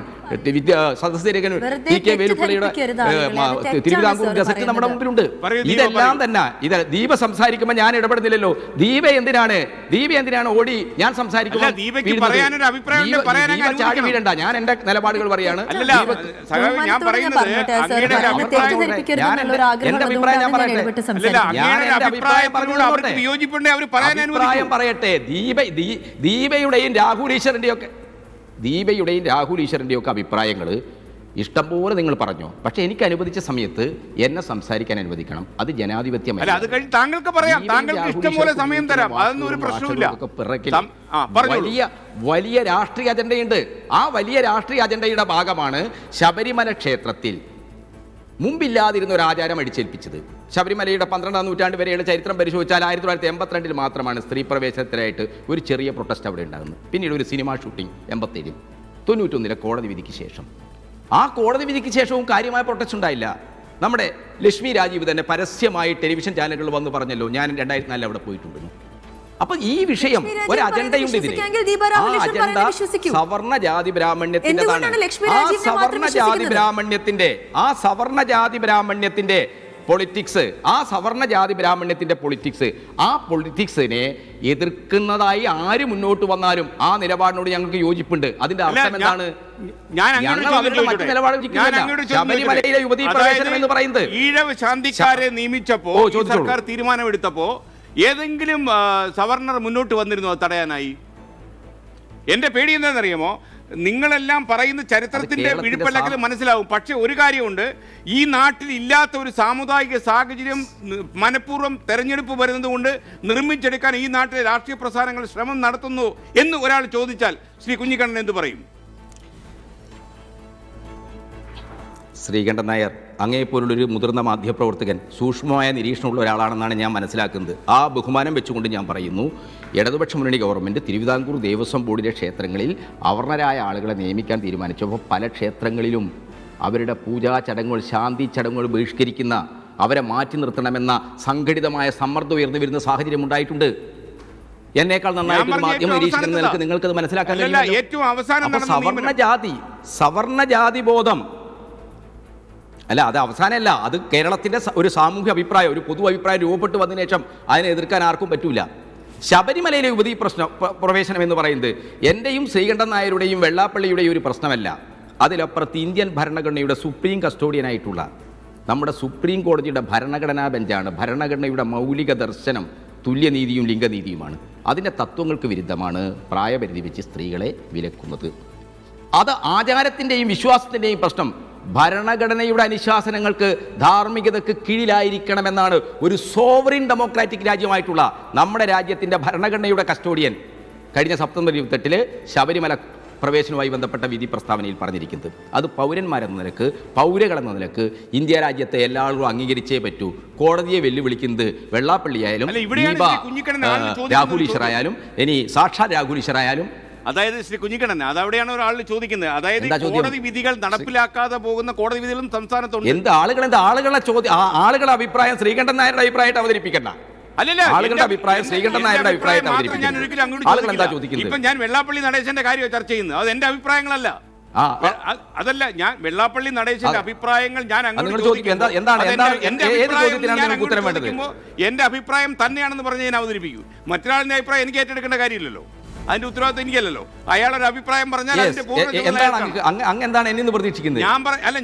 സദസ്യരേഖൻ P.K. വേലുപ്പിള്ളയുടെ തിരുവിതാംകൂർ ഗസറ്റ് നമ്മുടെ മുമ്പിലുണ്ട്. ഇതെല്ലാം തന്നെ ഇത് ദീപ സംസാരിക്കുമ്പോൾ ഞാൻ ഇടപെടുന്നില്ലല്ലോ. ദീപ എന്തിനാണ് ഓടി ഞാൻ സംസാരിക്കുമ്പോൾ ചാടി വീഴണ്ട. ഞാൻ എന്റെ നിലപാടുകൾ പറയാണ്. എന്റെ അഭിപ്രായം പറയട്ടെ. ദീപയുടെയും രാഹുൽ ഈശ്വറിന്റെയും ഒക്കെ അഭിപ്രായങ്ങൾ ഇഷ്ടംപോലെ നിങ്ങൾ പറഞ്ഞു. പക്ഷെ എനിക്ക് അനുവദിച്ച സമയത്ത് എന്നെ സംസാരിക്കാൻ അനുവദിക്കണം. അത് ജനാധിപത്യമല്ല. താങ്കൾക്ക് പറയാം, താങ്കൾക്ക് ഇഷ്ടംപോലെ സമയം തരാം, അതൊന്നും ഒരു പ്രശ്നമില്ല. വലിയ രാഷ്ട്രീയ അജണ്ടയുണ്ട്. ആ വലിയ രാഷ്ട്രീയ അജണ്ടയുടെ ഭാഗമാണ് ശബരിമല ക്ഷേത്രത്തിൽ മുമ്പില്ലാതിരുന്ന ഒരു ആചാരം അടിച്ചേൽപ്പിച്ചത്. ശബരിമലയുടെ 12ാം നൂറ്റാണ്ട് വരെയുള്ള ചരിത്രം പരിശോധിച്ചാൽ 1982 മാത്രമാണ് സ്ത്രീ പ്രവേശനത്തിനായിട്ട് ഒരു ചെറിയ പ്രൊട്ടസ്റ്റ് അവിടെ ഉണ്ടാകുന്നത്. പിന്നീട് ഒരു സിനിമാ ഷൂട്ടിംഗ് 87-ൽ, 91-ലെ കോടതി വിധിക്ക് ശേഷം. ആ കോടതി വിധിക്ക് ശേഷവും കാര്യമായ പ്രൊട്ടസ്റ്റ് ഉണ്ടായില്ല. നമ്മുടെ ലക്ഷ്മി രാജീവ് തന്നെ പരസ്യമായി ടെലിവിഷൻ ചാനലുകൾ വന്ന് പറഞ്ഞല്ലോ, ഞാൻ 2004 അവിടെ പോയിട്ടുണ്ടെന്ന്. അപ്പൊ ഈ വിഷയം ഒരു അജണ്ടയുണ്ട് ഇതിന്. ആ അജണ്ട സവർണ ജാതി ബ്രാഹ്മണ്യത്തിൻ്റെതാണ്. ആ സവർണ ജാതി ബ്രാഹ്മണ്യത്തിന്റെ പൊളിറ്റിക്സ്, ആ സവർണ ജാതി ബ്രാഹ്മണ്യത്തിന്റെ പൊളിറ്റിക്സ്, ആ പൊളിറ്റിക്സിനെ എതിർക്കുന്നതായി ആര് മുന്നോട്ട് വന്നാലും ആ നിലപാടിനോട് ഞങ്ങൾക്ക് യോജിപ്പുണ്ട്. അതിന്റെ അർത്ഥം എന്താണ്? മറ്റു നിലപാട് ശബരിമലയിലെ യുവതീ പ്രവേശനം എന്ന് പറയുന്നത് ഈഴവ് ശാന്തിക്കാരെ നിയമിച്ചപ്പോ സർക്കാർ തീരുമാനമെടുത്തപ്പോ ഏതെങ്കിലും സവർണർ മുന്നോട്ട് വന്നിരുന്നു അത് തടയാനായി? എന്റെ പേടി എന്താണെന്നറിയാമോ? നിങ്ങളെല്ലാം പറയുന്ന ചരിത്രത്തിന്റെ വിഴുപ്പല്ലക്കിൽ മനസ്സിലാവും. പക്ഷെ ഒരു കാര്യമുണ്ട്, ഈ നാട്ടിൽ ഇല്ലാത്ത ഒരു സാമുദായിക സാഹചര്യം മനഃപൂർവ്വം തെരഞ്ഞെടുപ്പ് വരുന്നത് കൊണ്ട് നിർമ്മിച്ചെടുക്കാൻ ഈ നാട്ടിലെ രാഷ്ട്രീയ പ്രസ്ഥാനങ്ങൾ ശ്രമം നടത്തുന്നു എന്ന് ഒരാൾ ചോദിച്ചാൽ ശ്രീ കുഞ്ഞിക്കണ്ണൻ എന്ത് പറയും? ശ്രീകണ്ഠൻ നായർ അങ്ങേപ്പോലുള്ളൊരു മുതിർന്ന മാധ്യമപ്രവർത്തകൻ, സൂക്ഷ്മമായ നിരീക്ഷണമുള്ള ഒരാളാണെന്നാണ് ഞാൻ മനസ്സിലാക്കുന്നത്. ആ ബഹുമാനം വെച്ചുകൊണ്ട് ഞാൻ പറയുന്നു, ഇടതുപക്ഷ മുന്നണി ഗവൺമെൻറ് തിരുവിതാംകൂർ ദേവസ്വം ബോർഡിലെ ക്ഷേത്രങ്ങളിൽ അവർണരായ ആളുകളെ നിയമിക്കാൻ തീരുമാനിച്ചപ്പോൾ പല ക്ഷേത്രങ്ങളിലും അവരുടെ പൂജാ ചടങ്ങുകൾ, ശാന്തി ചടങ്ങുകൾ ബഹിഷ്കരിക്കുന്ന, അവരെ മാറ്റി നിർത്തണമെന്ന സംഘടിതമായ സമ്മർദ്ദം ഉയർന്നു വരുന്ന സാഹചര്യം ഉണ്ടായിട്ടുണ്ട്. എന്നേക്കാൾ നന്നായിട്ട് മാധ്യമ നിരീക്ഷകൻ നിലക്ക് നിങ്ങൾക്കത് മനസ്സിലാക്കാൻ കഴിയും. സവർണ ജാതി ബോധം അല്ല, അത് അവസാനമല്ല, അത് കേരളത്തിൻ്റെ ഒരു സാമൂഹ്യ അഭിപ്രായം, ഒരു പൊതു അഭിപ്രായം രൂപപ്പെട്ടു വന്നതിന് ശേഷം അതിനെ എതിർക്കാൻ ആർക്കും പറ്റൂല. ശബരിമലയിലെ യുവതീ പ്രവേശനം എന്ന് പറയുന്നത് എൻ്റെയും ശ്രീകണ്ഠൻ നായരുടെയും വെള്ളാപ്പള്ളിയുടെയും ഒരു പ്രശ്നമല്ല. അതിലപ്പുറത്ത് ഇന്ത്യൻ ഭരണഘടനയുടെ സുപ്രീം കസ്റ്റോഡിയനായിട്ടുള്ള നമ്മുടെ സുപ്രീം കോടതിയുടെ ഭരണഘടനാ ബെഞ്ചാണ്. ഭരണഘടനയുടെ മൗലിക ദർശനം തുല്യനീതിയും ലിംഗനീതിയുമാണ്. അതിൻ്റെ തത്വങ്ങൾക്ക് വിരുദ്ധമാണ് പ്രായപരിധി വെച്ച് സ്ത്രീകളെ വിലക്കുന്നത്. അത് ആചാരത്തിൻ്റെയും വിശ്വാസത്തിൻ്റെയും പ്രശ്നം ഭരണഘടനയുടെ അനുശാസനങ്ങൾക്ക്, ധാർമ്മികതയ്ക്ക് കീഴിലായിരിക്കണമെന്നാണ് ഒരു സോവറിൻ ഡെമോക്രാറ്റിക് രാജ്യമായിട്ടുള്ള നമ്മുടെ രാജ്യത്തിൻ്റെ ഭരണഘടനയുടെ കസ്റ്റോഡിയൻ കഴിഞ്ഞ സെപ്റ്റംബർ 28 ശബരിമല പ്രവേശനവുമായി ബന്ധപ്പെട്ട വിധി പ്രസ്താവനയിൽ പറഞ്ഞിരിക്കുന്നത്. അത് പൗരന്മാരെന്ന നിലക്ക്, പൗരകളെന്ന നിലക്ക് ഇന്ത്യ രാജ്യത്തെ എല്ലാവരും അംഗീകരിച്ചേ പറ്റൂ. കോടതിയെ വെല്ലുവിളിക്കുന്നത് വെള്ളാപ്പള്ളിയായാലും രാഹുൽ ഈശ്വറായാലും ഇനി സാക്ഷാത് രാഹുൽ ഈശ്വറായാലും. അതായത് ശ്രീ കുഞ്ഞിക്കണ്ണൻ, അതവിടെയാണ് ഒരാൾ ചോദിക്കുന്നത്. അതായത് കോടതി വിധികൾ നടപ്പിലാക്കാതെ പോകുന്ന കോടതി വിധികളും സംസ്ഥാനത്തുണ്ട്. ആളുകളുടെ അഭിപ്രായം ശ്രീകണ്ഠൻ നായരുടെ അഭിപ്രായമായിട്ട് അവതരിപ്പിക്കണ്ട. ആളുകളുടെ അഭിപ്രായം ശ്രീകണ്ഠൻ നായരുടെ അഭിപ്രായമായിട്ട് അവതരിപ്പിക്കുന്നത്. ഇപ്പൊ ഞാൻ വെള്ളാപ്പള്ളി നടേശന്റെ കാര്യം ചർച്ച ചെയ്യുന്നത്, അത് എന്റെ അഭിപ്രായങ്ങളല്ല. അതല്ല, ഞാൻ വെള്ളാപ്പള്ളി നടേശന്റെ അഭിപ്രായങ്ങൾ ഞാൻ എന്റെ അഭിപ്രായം തന്നെയാണെന്ന് പറഞ്ഞ് ഞാൻ അവതരിപ്പിക്കൂ. മറ്റൊരാളിന്റെ അഭിപ്രായം എനിക്ക് ഏറ്റെടുക്കേണ്ട കാര്യമില്ലല്ലോ. അതിന്റെ ഉത്തരവാദിത്വം എനിക്കല്ലല്ലോ. അയാളൊരു അഭിപ്രായം പറഞ്ഞാൽ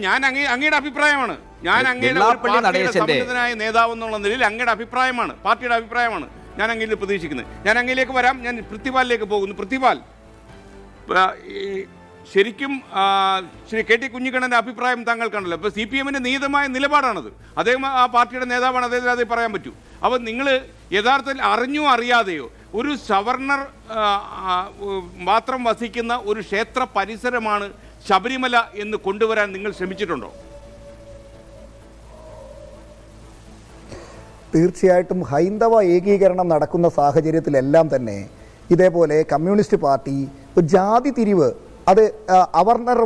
ഞാൻ അങ്ങയുടെ അഭിപ്രായമാണ്. ഞാൻ അങ്ങയുടെ നേതാവ് എന്നുള്ള നിലയിൽ അങ്ങയുടെ അഭിപ്രായമാണ്, പാർട്ടിയുടെ അഭിപ്രായമാണ് ഞാൻ അങ്ങയിൽ പ്രതീക്ഷിക്കുന്നത്. ഞാൻ അങ്ങയിലേക്ക് വരാം. ഞാൻ പൃഥ്വിപാലിലേക്ക് പോകുന്നു. പൃഥ്വിപാൽ, ശരിക്കും ശ്രീ കെ ടി കുഞ്ഞിക്കണ്ണൻ്റെ അഭിപ്രായം താങ്കൾ കണ്ടല്ലോ. ഇപ്പോൾ CPM-ന്റെ നിയതമായ നിലപാടാണത്. അദ്ദേഹം ആ പാർട്ടിയുടെ നേതാവാണ്, അദ്ദേഹത്തിന് അതേ പറയാൻ പറ്റൂ. അപ്പോൾ നിങ്ങൾ യഥാർത്ഥത്തിൽ അറിഞ്ഞോ അറിയാതെയോ ഒരു സവർണർ മാത്രം വസിക്കുന്ന ഒരു ക്ഷേത്ര പരിസരമാണ് ശബരിമല എന്ന് കൊണ്ടുവരാൻ നിങ്ങൾ ശ്രമിച്ചിട്ടുണ്ടോ? തീർച്ചയായിട്ടും ഹൈന്ദവ ഏകീകരണം നടക്കുന്ന സാഹചര്യത്തിലെല്ലാം തന്നെ ഇതേപോലെ കമ്മ്യൂണിസ്റ്റ് പാർട്ടി ഒരു ജാതി തിരിവ് അത് അവർണർ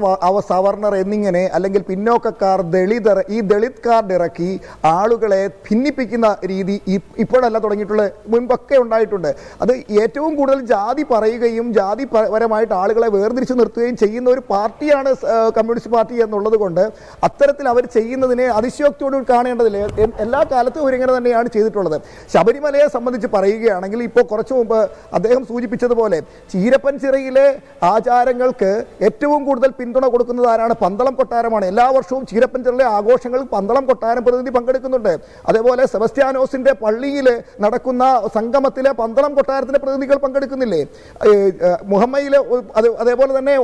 സവർണർ എന്നിങ്ങനെ അല്ലെങ്കിൽ പിന്നോക്കക്കാർ ദളിതർ ഈ ദളിത് കാർഡ് ഇറക്കി ആളുകളെ ഭിന്നിപ്പിക്കുന്ന രീതി ഇപ്പോഴല്ല തുടങ്ങിയിട്ടുള്ള മുൻപൊക്കെ ഉണ്ടായിട്ടുണ്ട്. അത് ഏറ്റവും കൂടുതൽ ജാതി പറയുകയും ജാതി പരമായിട്ട് ആളുകളെ വേർതിരിച്ച് നിർത്തുകയും ചെയ്യുന്ന ഒരു പാർട്ടിയാണ് കമ്മ്യൂണിസ്റ്റ് പാർട്ടി എന്നുള്ളത് കൊണ്ട് അത്തരത്തിൽ അവർ ചെയ്യുന്നതിനെ അതിശയോക്തിയോട് കാണേണ്ടതില്ല. എല്ലാ കാലത്തും അവരിങ്ങനെ തന്നെയാണ് ചെയ്തിട്ടുള്ളത്. ശബരിമലയെ സംബന്ധിച്ച് പറയുകയാണെങ്കിൽ ഇപ്പോൾ കുറച്ചു മുമ്പ് അദ്ദേഹം സൂചിപ്പിച്ചതുപോലെ ചീരപ്പൻ ചിറയിലെ ആചാരങ്ങൾക്ക് ഏറ്റവും കൂടുതൽ പിന്തുണ കൊടുക്കുന്നത് ആരാണ്? പന്തളം കൊട്ടാരമാണ്. എല്ലാ വർഷവും ചീരപ്പൻ ചിറയിലെ ആഘോഷങ്ങളിൽ പന്തളം കൊട്ടാരം പ്രതിനിധി പങ്കെടുക്കുന്നുണ്ട്. അതേപോലെ സെബസ്ത്യാനോസിന്റെ പള്ളിയിൽ നടക്കുന്ന സംഗമത്തിലെ പന്തളം കൊട്ടാരത്തിന്റെ പ്രതിനിധികൾ പങ്കെടുക്കുന്നില്ലേ? മുഹമ്മയിലെ അതേപോലെ തന്നെ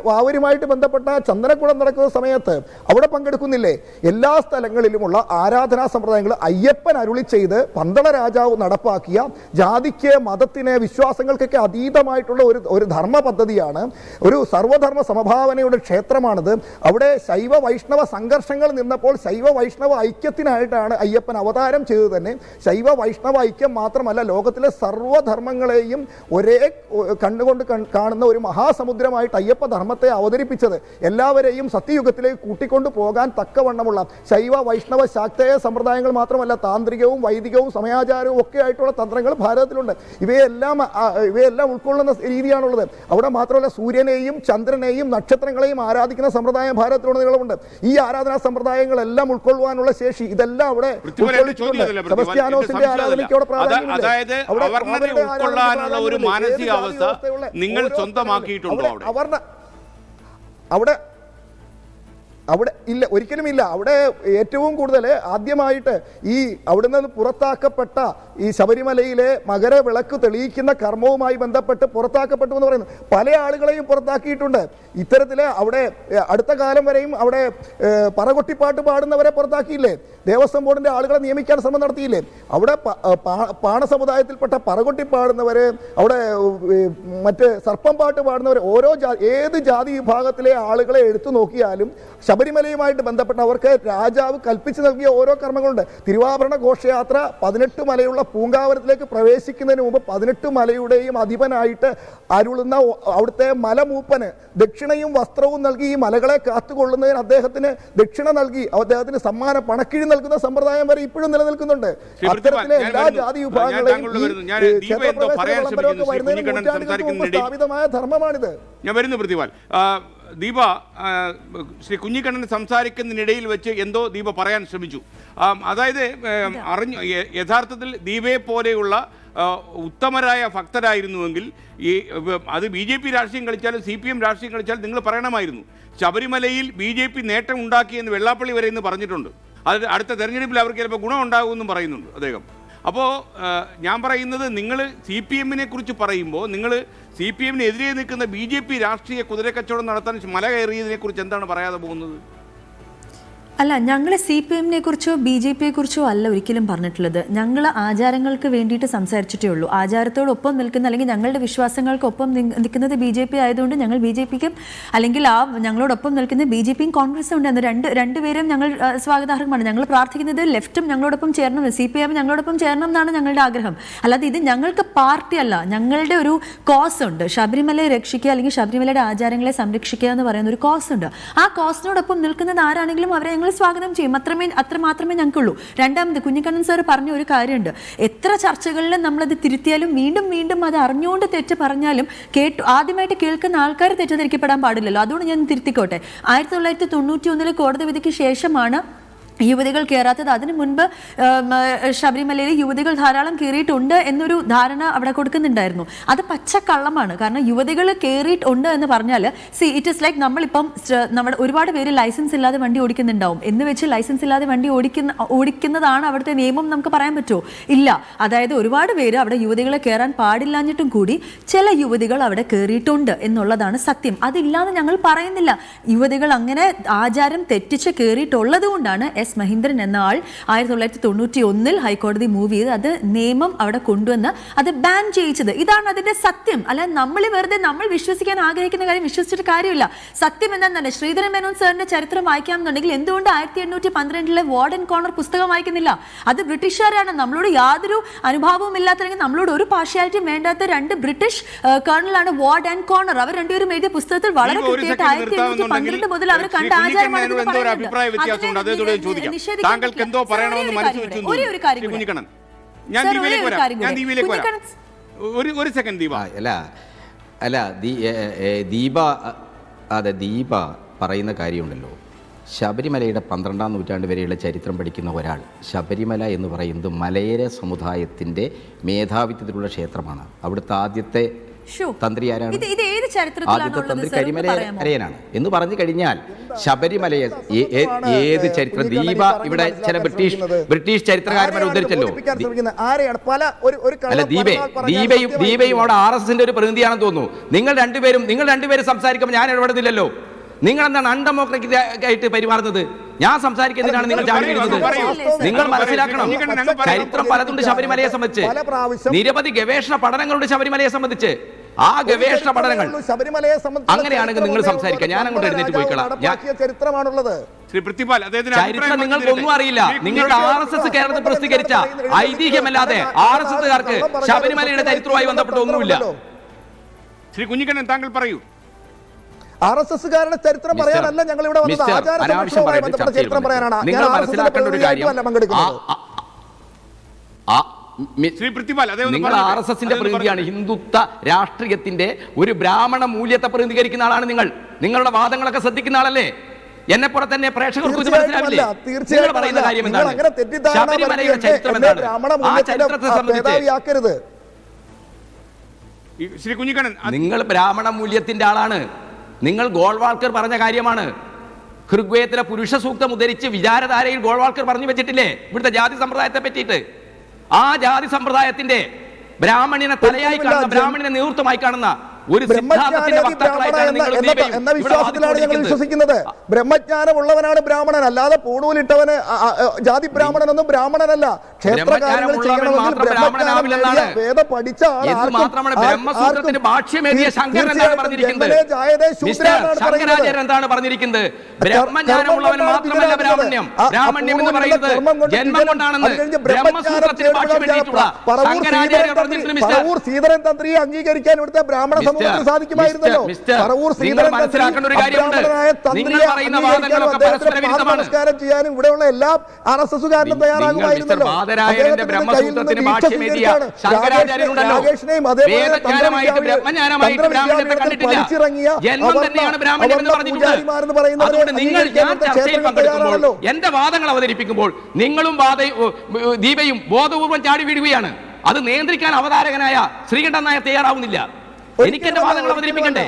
വാവരുമായിട്ട് ബന്ധപ്പെട്ട ചന്ദനക്കുളം നടക്കുന്ന സമയത്ത് അവിടെ പങ്കെടുക്കുന്നില്ലേ? എല്ലാ സ്ഥലങ്ങളിലുമുള്ള ആരാധനാ സമ്പ്രദായങ്ങൾ അയ്യപ്പൻ അരുളി ചെയ്ത് പന്തള രാജാവ് നടപ്പാക്കിയ ജാതിക്ക് മതത്തിന് വിശ്വാസങ്ങൾക്കൊക്കെ അതീതമായിട്ടുള്ള ഒരു ധർമ്മ പദ്ധതിയാണ്. ഒരു സർവധർമ്മ സമഭാവനയുടെ ക്ഷേത്രമാണിത്. അവിടെ ശൈവ വൈഷ്ണവ സംഘർഷങ്ങൾ നിന്നപ്പോൾ ശൈവ വൈഷ്ണവ ഐക്യത്തിനായിട്ടാണ് അയ്യപ്പൻ അവതാരം ചെയ്തത് തന്നെ. ശൈവ വൈഷ്ണവ ഐക്യം മാത്രമല്ല, ലോകത്തിലെ സർവ്വധർമ്മങ്ങളെയും ഒരേ കണ്ണുകൊണ്ട് കാണുന്ന ഒരു മഹാസമുദ്രമായിട്ട് അയ്യപ്പ ധർമ്മത്തെ അവതരിപ്പിച്ചത്. എല്ലാവരെയും സത്യയുഗത്തിലേക്ക് കൂട്ടിക്കൊണ്ടു പോകാൻ തക്കവണ്ണമുള്ള ശൈവ വൈഷ്ണവ ശാക്തേയ സമ്പ്രദായങ്ങൾ മാത്രമല്ല, താന്ത്രികവും വൈദികവും സമയാചാരവും ഒക്കെ ആയിട്ടുള്ള തന്ത്രങ്ങൾ ഭാരതത്തിലുണ്ട്. ഇവയെല്ലാം ഉൾക്കൊള്ളുന്ന രീതിയാണുള്ളത്. അവിടെ മാത്രമല്ല, സൂര്യനെയും ചന്ദ്രനെയും നക്ഷത്രങ്ങളെയും ആരാധിക്കുന്ന സമ്പ്രദായം ഭാരതത്തിലുടനീളമുണ്ട്. ഈ ആരാധനാ സമ്പ്രദായങ്ങളെല്ലാം ഉൾക്കൊള്ളുവാനുള്ള ശേഷി ഇതെല്ലാം അവിടെ സെബസ്ത്യാനോസിന്റെ ആരാധനയ്ക്ക് അവിടെ പ്രാധാന്യമുണ്ട്. ഒരു മാനസികാവസ്ഥ നിങ്ങൾ സ്വന്തമാക്കിയിട്ടുണ്ടോ? അവിടെ ഇല്ല, ഒരിക്കലുമില്ല. അവിടെ ഏറ്റവും കൂടുതൽ ആദ്യമായിട്ട് അവിടെ നിന്ന് പുറത്താക്കപ്പെട്ട ഈ ശബരിമലയിലെ മകരവിളക്ക് തെളിയിക്കുന്ന കർമ്മവുമായി ബന്ധപ്പെട്ട് പുറത്താക്കപ്പെട്ടു എന്ന് പറയുന്നു. പല ആളുകളെയും പുറത്താക്കിയിട്ടുണ്ട്. ഇത്തരത്തിൽ അവിടെ അടുത്ത കാലം വരെയും അവിടെ പറകൊട്ടിപ്പാട്ട് പാടുന്നവരെ പുറത്താക്കിയില്ലേ? ദേവസ്വം ബോർഡിന്റെ ആളുകളെ നിയമിക്കാൻ ശ്രമം നടത്തിയില്ലേ? അവിടെ പാണ സമുദായത്തിൽപ്പെട്ട പറകൊട്ടി പാടുന്നവര്, അവിടെ മറ്റ് സർപ്പം പാട്ട് പാടുന്നവർ, ഏത് ജാതി വിഭാഗത്തിലെ ആളുകളെ എടുത്തു നോക്കിയാലും ശബരിമലയുമായിട്ട് ബന്ധപ്പെട്ട അവർക്ക് രാജാവ് കൽപ്പിച്ചു നൽകിയ ഓരോ കർമ്മങ്ങളുണ്ട്. തിരുവാഭരണ ഘോഷയാത്ര 18 മലയുള്ള പൂങ്കാവനത്തിലേക്ക് പ്രവേശിക്കുന്നതിന് മുമ്പ് 18 മലയുടെയും അധിപനായിട്ട് അരുളുന്ന അവിടുത്തെ മലമൂപ്പന് ദക്ഷിണയും വസ്ത്രവും നൽകി ഈ മലകളെ കാത്തുകൊള്ളുന്നതിന് അദ്ദേഹത്തിന് ദക്ഷിണ നൽകി അദ്ദേഹത്തിന് സമ്മാന പണക്കിഴി നൽകുന്ന സമ്പ്രദായം വരെ ഇപ്പോഴും നിലനിൽക്കുന്നുണ്ട്. അത്തരത്തിലെ എല്ലാ ജാതി വിഭാഗങ്ങളെയും സ്ഥാപിതമായ ധർമ്മമാണിത്. ഞാൻ വരുന്നു പ്രതിപാൽ. ദീപ, ശ്രീ കുഞ്ഞിക്കണ്ണൻ സംസാരിക്കുന്നതിനിടയിൽ വെച്ച് എന്തോ ദീപ പറയാൻ ശ്രമിച്ചു. അതായത് യഥാർത്ഥത്തിൽ ദീപയെ പോലെയുള്ള ഉത്തമരായ ഭക്തരായിരുന്നുവെങ്കിൽ അത് BJP രാഷ്ട്രീയം കളിച്ചാലും CPM രാഷ്ട്രീയം കളിച്ചാലും നിങ്ങൾ പറയണമായിരുന്നു. ശബരിമലയിൽ BJP നേട്ടം ഉണ്ടാക്കിയെന്ന് വെള്ളാപ്പള്ളി വരെ ഇന്ന് പറഞ്ഞിട്ടുണ്ട്. അത് അടുത്ത തെരഞ്ഞെടുപ്പിൽ അവർക്ക് ചിലപ്പോൾ ഗുണമുണ്ടാകുമെന്നും പറയുന്നുണ്ട് അദ്ദേഹം. അപ്പോൾ ഞാൻ പറയുന്നത്, നിങ്ങൾ CPM-നെ കുറിച്ച് പറയുമ്പോൾ നിങ്ങൾ CPM-നെതിരെ നിൽക്കുന്ന BJP രാഷ്ട്രീയ കുതിരക്കച്ചവടം നടത്താൻ മല കയറിയതിനെ കുറിച്ച് എന്താണ് പറയാതെ പോകുന്നത്? അല്ല, ഞങ്ങൾ CPM-നെ കുറിച്ചോ BJP-യെ കുറിച്ചോ അല്ല ഒരിക്കലും പറഞ്ഞിട്ടുള്ളത്. ഞങ്ങൾ ആചാരങ്ങൾക്ക് വേണ്ടിയിട്ട് സംസാരിച്ചിട്ടേ ഉള്ളൂ. ആചാരത്തോടൊപ്പം നിൽക്കുന്ന അല്ലെങ്കിൽ ഞങ്ങളുടെ വിശ്വാസങ്ങൾക്കൊപ്പം നിൽക്കുന്നത് BJP ആയതുകൊണ്ട് ഞങ്ങൾ BJP-ക്കും അല്ലെങ്കിൽ ഞങ്ങളോടൊപ്പം നിൽക്കുന്ന BJP-യും കോൺഗ്രസും ഉണ്ട്. രണ്ടുപേരും ഞങ്ങൾ സ്വാഗതാർഹമാണ്. ഞങ്ങൾ പ്രാർത്ഥിക്കുന്നത് ലെഫ്റ്റും ഞങ്ങളോടൊപ്പം ചേരണം, CPM ഞങ്ങളോടൊപ്പം ചേരണം എന്നാണ് ഞങ്ങളുടെ ആഗ്രഹം. അല്ലാതെ ഇത് ഞങ്ങൾക്ക് പാർട്ടി അല്ല, ഞങ്ങളുടെ ഒരു കോസ് ഉണ്ട്. ശബരിമലയെ രക്ഷിക്കുക അല്ലെങ്കിൽ ശബരിമലയുടെ ആചാരങ്ങളെ സംരക്ഷിക്കുക എന്ന് പറയുന്ന ഒരു കോസ് ഉണ്ട്. ആ കോസിനോടൊപ്പം നിൽക്കുന്നത് ആരാണെങ്കിലും അവരെ ഞങ്ങൾ സ്വാഗതം ചെയ്യും. അത്ര മാത്രമേ ഞങ്ങൾക്കുള്ളൂ. രണ്ടാമത് കുഞ്ഞിക്കണ്ണൻ സാർ പറഞ്ഞ ഒരു കാര്യമുണ്ട്. എത്ര ചർച്ചകളിലും നമ്മളത് തിരുത്തിയാലും വീണ്ടും അത് അറിഞ്ഞുകൊണ്ട് തെറ്റ് പറഞ്ഞാലും ആദ്യമായിട്ട് കേൾക്കുന്ന ആൾക്കാർ തെറ്റിദ്ധരിക്കപ്പെടാൻ പാടില്ലല്ലോ. അതുകൊണ്ട് ഞാൻ തിരുത്തിക്കോട്ടെ. 1991 കോടതി വിധിക്ക് ശേഷമാണ് യുവതികൾ കയറാത്തത്. അതിനു മുൻപ് ശബരിമലയിൽ യുവതികൾ ധാരാളം കയറിയിട്ടുണ്ട് എന്നൊരു ധാരണ അവിടെ കൊടുക്കുന്നുണ്ടായിരുന്നു. അത് പച്ചക്കള്ളമാണ്. കാരണം യുവതികൾ കയറിയിട്ടുണ്ട് എന്ന് പറഞ്ഞാൽ ഇറ്റ് ഇസ് ലൈക്ക് നമ്മളിപ്പം നമ്മുടെ ഒരുപാട് പേര് ലൈസൻസ് ഇല്ലാതെ വണ്ടി ഓടിക്കുന്നുണ്ടാവും എന്ന് വെച്ച് ലൈസൻസ് ഇല്ലാതെ വണ്ടി ഓടിക്കുന്നതാണ് അവിടുത്തെ നിയമം നമുക്ക് പറയാൻ പറ്റുമോ? ഇല്ല. അതായത് ഒരുപാട് പേര് അവിടെ യുവതികളെ കയറാൻ പാടില്ലാഞ്ഞിട്ടും കൂടി ചില യുവതികൾ അവിടെ കയറിയിട്ടുണ്ട് എന്നുള്ളതാണ് സത്യം. അതില്ലാതെ ഞങ്ങൾ പറയുന്നില്ല. യുവതികൾ അങ്ങനെ ആചാരം തെറ്റിച്ച് കയറിയിട്ടുള്ളത് കൊണ്ടാണ് S. മഹീന്ദ്രൻ എന്ന ആൾ 1991 ഹൈക്കോടതി മൂവ് ചെയ്ത് അത് നിയമം അവിടെ കൊണ്ടുവന്ന് അത് ബാൻ ചെയ്യിച്ചത്. ഇതാണ് അതിന്റെ സത്യം. അല്ല നമ്മൾ വെറുതെ നമ്മൾ വിശ്വസിക്കാൻ ആഗ്രഹിക്കുന്ന കാര്യം വിശ്വസിച്ചിട്ട് കാര്യമില്ല. സത്യം എന്താണെന്നല്ല, ശ്രീധരൻ മേനോൻ സാറിന്റെ ചരിത്രം വായിക്കാമെന്നുണ്ടെങ്കിൽ എന്തുകൊണ്ട് 1812 വാർഡ് ആൻഡ് കോർണർ പുസ്തകം വായിക്കുന്നില്ല? അത് ബ്രിട്ടീഷുകാരാണ്. നമ്മളോട് യാതൊരു അനുഭാവവും ഇല്ലാത്തല്ലെങ്കിൽ നമ്മളോട് ഒരു പാർഷ്യാലിറ്റിയും വേണ്ടാത്ത 2 ബ്രിട്ടീഷ് കേണലാണ് വാർഡ് ആൻഡ് കോർണർ. അവർ രണ്ടുപേരും എഴുതിയ പുസ്തകത്തിൽ വളരെ കൃത്യമായിട്ട് 1812 മുതൽ അവർ കണ്ട ആചാരമാണ്. താങ്കൾക്ക് എന്തോ പറയണമെന്ന് മനസ്സ് വെച്ചു. ഞാൻ ദീപയിലേക്ക് വരാം. ഒരു സെക്കൻഡ് ദീപ. അല്ല ദീപ പറയുന്ന കാര്യമുണ്ടല്ലോ, ശബരിമലയുടെ 12-ാം നൂറ്റാണ്ട് വരെയുള്ള ചരിത്രം പഠിക്കുന്ന ഒരാൾ ശബരിമല എന്ന് പറയുന്നത് മലയര സമുദായത്തിൻ്റെ മേധാവിത്വത്തിലുള്ള ക്ഷേത്രമാണ്. അവിടുത്തെ ആദ്യത്തെ തന്ത്രി ആരാണ്? ആദ്യത്തെ തന്ത്രി കരിമലയരയനാണ് എന്ന് പറഞ്ഞു കഴിഞ്ഞാൽ ശബരിമലയെ ഏത് ചരിത്രം ദീപ ഇവിടെ ചില ബ്രിട്ടീഷ് ചരിത്രകാരന്മാരെ ഉദ്ധരിച്ചല്ലോ. അല്ല ദീപയും അവിടെ RSSന്റെ ഒരു പ്രതിനിധിയാണെന്ന് തോന്നുന്നു. നിങ്ങൾ രണ്ടുപേരും സംസാരിക്കുമ്പോൾ ഞാൻ ഇടപെടുന്നില്ലല്ലോ. നിങ്ങൾ എന്താണ് അൺഡെമോക്രാറ്റിക് ആയിട്ട് പെരുമാറുന്നത്? ഞാൻ സംസാരിക്കുന്നതിനാണ് നിങ്ങൾ ചാടി വീഴുന്നത്. നിങ്ങൾ മനസ്സിലാക്കണം, ചരിത്രം പലതുണ്ട് ശബരിമലയെ സംബന്ധിച്ച്. നിരവധി ഗവേഷണ പഠനങ്ങളുണ്ട് ശബരിമലയെ സംബന്ധിച്ച്. ആ ഗവേഷണ പഠനങ്ങൾ അങ്ങനെയാണെങ്കിൽ നിങ്ങൾ സംസാരിക്കാം. ഞാൻ അങ്ങോട്ട് എഴുന്നേറ്റ് പോയിക്കളാം. ചരിത്രം നിങ്ങൾക്കൊന്നും അറിയില്ല. നിങ്ങളുടെ RSS കേരളത്തിൽ പ്രസിദ്ധീകരിച്ച ഐതിഹ്യമല്ലാതെ RSSകാർക്ക് ശബരിമലയുടെ ചരിത്രവുമായി ബന്ധപ്പെട്ട ഒന്നുമില്ല. ശ്രീ കുഞ്ഞിക്കണ്ണൻ, താങ്കൾ പറയൂ. RSSകാരുടെ ചരിത്രം പറയാനല്ല ഞങ്ങൾ ഇവിടെ വന്നത്. ആചാരപരമായി ബന്ധപ്പെട്ട ചരിത്രം പറയാനാണ്. നിങ്ങൾ മനസ്സിലാക്കേണ്ട ഒരു കാര്യം, നിങ്ങൾ RSSന്റെ പ്രതിനിധിയാണ്. ഹിന്ദുത്വ രാഷ്ട്രീയത്തിന്റെ ഒരു ബ്രാഹ്മണ മൂല്യത്തെ പ്രതിനിധീകരിക്കുന്ന ആളാണ് നിങ്ങൾ. നിങ്ങളുടെ വാദങ്ങളൊക്കെ ശ്രദ്ധിക്കുന്ന ആളല്ലേ? എന്നെ പോലെ തന്നെ പ്രേക്ഷകർക്ക് ഇത് മനസ്സിലാവില്ലേ? നിങ്ങൾ പറയുന്ന കാര്യം എന്താണ്? ശബരിമലയുടെ ചരിത്രം എന്താണ്? ആ ചരിത്രത്തെ സംബന്ധിച്ച് ശ്രീ കുഞ്ഞിക്കണ്ണൻ, നിങ്ങൾ ബ്രാഹ്മണ മൂല്യത്തിന്റെ ആളാണ്. നിങ്ങൾ ഗോൾവാൾക്കർ പറഞ്ഞ കാര്യമാണ്. ഋഗ്വേദത്തിലെ പുരുഷ സൂക്തം ഉദ്ധരിച്ച് വിചാരധാരയിൽ ഗോൾവാൾക്കർ പറഞ്ഞു വെച്ചിട്ടില്ലേ ഇവിടുത്തെ ജാതി സമ്പ്രദായത്തെ പറ്റിയിട്ട്? ആ ജാതി സമ്പ്രദായത്തിന്റെ ബ്രാഹ്മണിനെ തലയായി കാണുന്ന, ബ്രാഹ്മണിനെ നേതൃത്വമായി കാണുന്ന ഒരു സിദ്ധാന്തത്തിന്റെ വക്താക്കളായിട്ടാണ് നിങ്ങൾ എന്ന വിശ്വാസത്തിലാണ് ഞങ്ങൾ വിശ്വസിക്കുന്നത്. ബ്രഹ്മജ്ഞാനമുള്ളവനാണ് ബ്രാഹ്മണൻ, അല്ലാതെ പൂണൂലിട്ടവന് ജാതി ബ്രാഹ്മണനൊന്നും ബ്രാഹ്മണനല്ല. ക്ഷേത്രകാര്യങ്ങൾ ചെയ്യണമെങ്കിൽ ബ്രഹ്മജ്ഞാനം വേദ പഠിച്ച ബ്രഹ്മസൂത്രത്തിന്റെ ഭാഷ്യമെഴുതിയ ശങ്കരനാണ് പറഞ്ഞിരിക്കുന്നത്. ശങ്കരാചാര്യൻ എന്താണ് പറഞ്ഞിരിക്കുന്നത്? ബ്രഹ്മജ്ഞാനമുള്ളവൻ മാത്രമല്ല ബ്രാഹ്മണ്യം. ബ്രാഹ്മണ്യം എന്ന് പറയുന്നത് ജന്മം കൊണ്ടാണെന്ന് ബ്രഹ്മസൂത്രത്തിന്റെ ഭാഷ്യം എഴുതിയിട്ടുള്ള ശങ്കരാചാര്യൻ പറഞ്ഞിട്ടുണ്ട്. മിസ്റ്റർ ശ്രീധരൻ തന്ത്രിയെ അംഗീകരിക്കാൻ ഇവിടുത്തെ ബ്രാഹ്മണ സാധിക്കുമായിരുന്നല്ലോ. മനസ്സിലാക്കേണ്ട ഒരു കാര്യമുണ്ട്. നിങ്ങൾ പറയുന്ന വാദങ്ങളൊക്കെ പരസ്പര വിരുദ്ധമാണ്. ചെയ്യാനും ഇവിടെയുള്ള എല്ലാ RSSകാരനും തയ്യാറാകുമായിരുന്നല്ലോ. ബാദരായണന്റെ ബ്രഹ്മസൂത്രത്തിന് ഭാഷ്യമെഴുതിയ ശങ്കരാചാര്യനുണ്ടല്ലോ. വേദജ്ഞാനമായിട്ട് ബ്രഹ്മജ്ഞാനമായിട്ട് ബ്രാഹ്മണ്യത്തെ കണ്ടിട്ടില്ല. ജന്മം തന്നെയാണ് ബ്രാഹ്മണ്യം എന്ന് പറഞ്ഞിട്ടുണ്ട്. അതുകൊണ്ട് നിങ്ങൾ ഞാൻ ചർച്ചയിൽ പങ്കെടുക്കുമ്പോൾ എന്റെ വാദങ്ങൾ അവതരിപ്പിക്കുമ്പോൾ നിങ്ങളും ദീപയും ബോധപൂർവം ചാടി വീഴുകയാണ്. അത് നിയന്ത്രിക്കാൻ അവതാരകനായ ശ്രീകണ്ഠൻ നായർ തയ്യാറാവുന്നില്ല. എനിക്ക് എന്റെ വാദങ്ങൾ അവതരിപ്പിക്കണ്ടേ?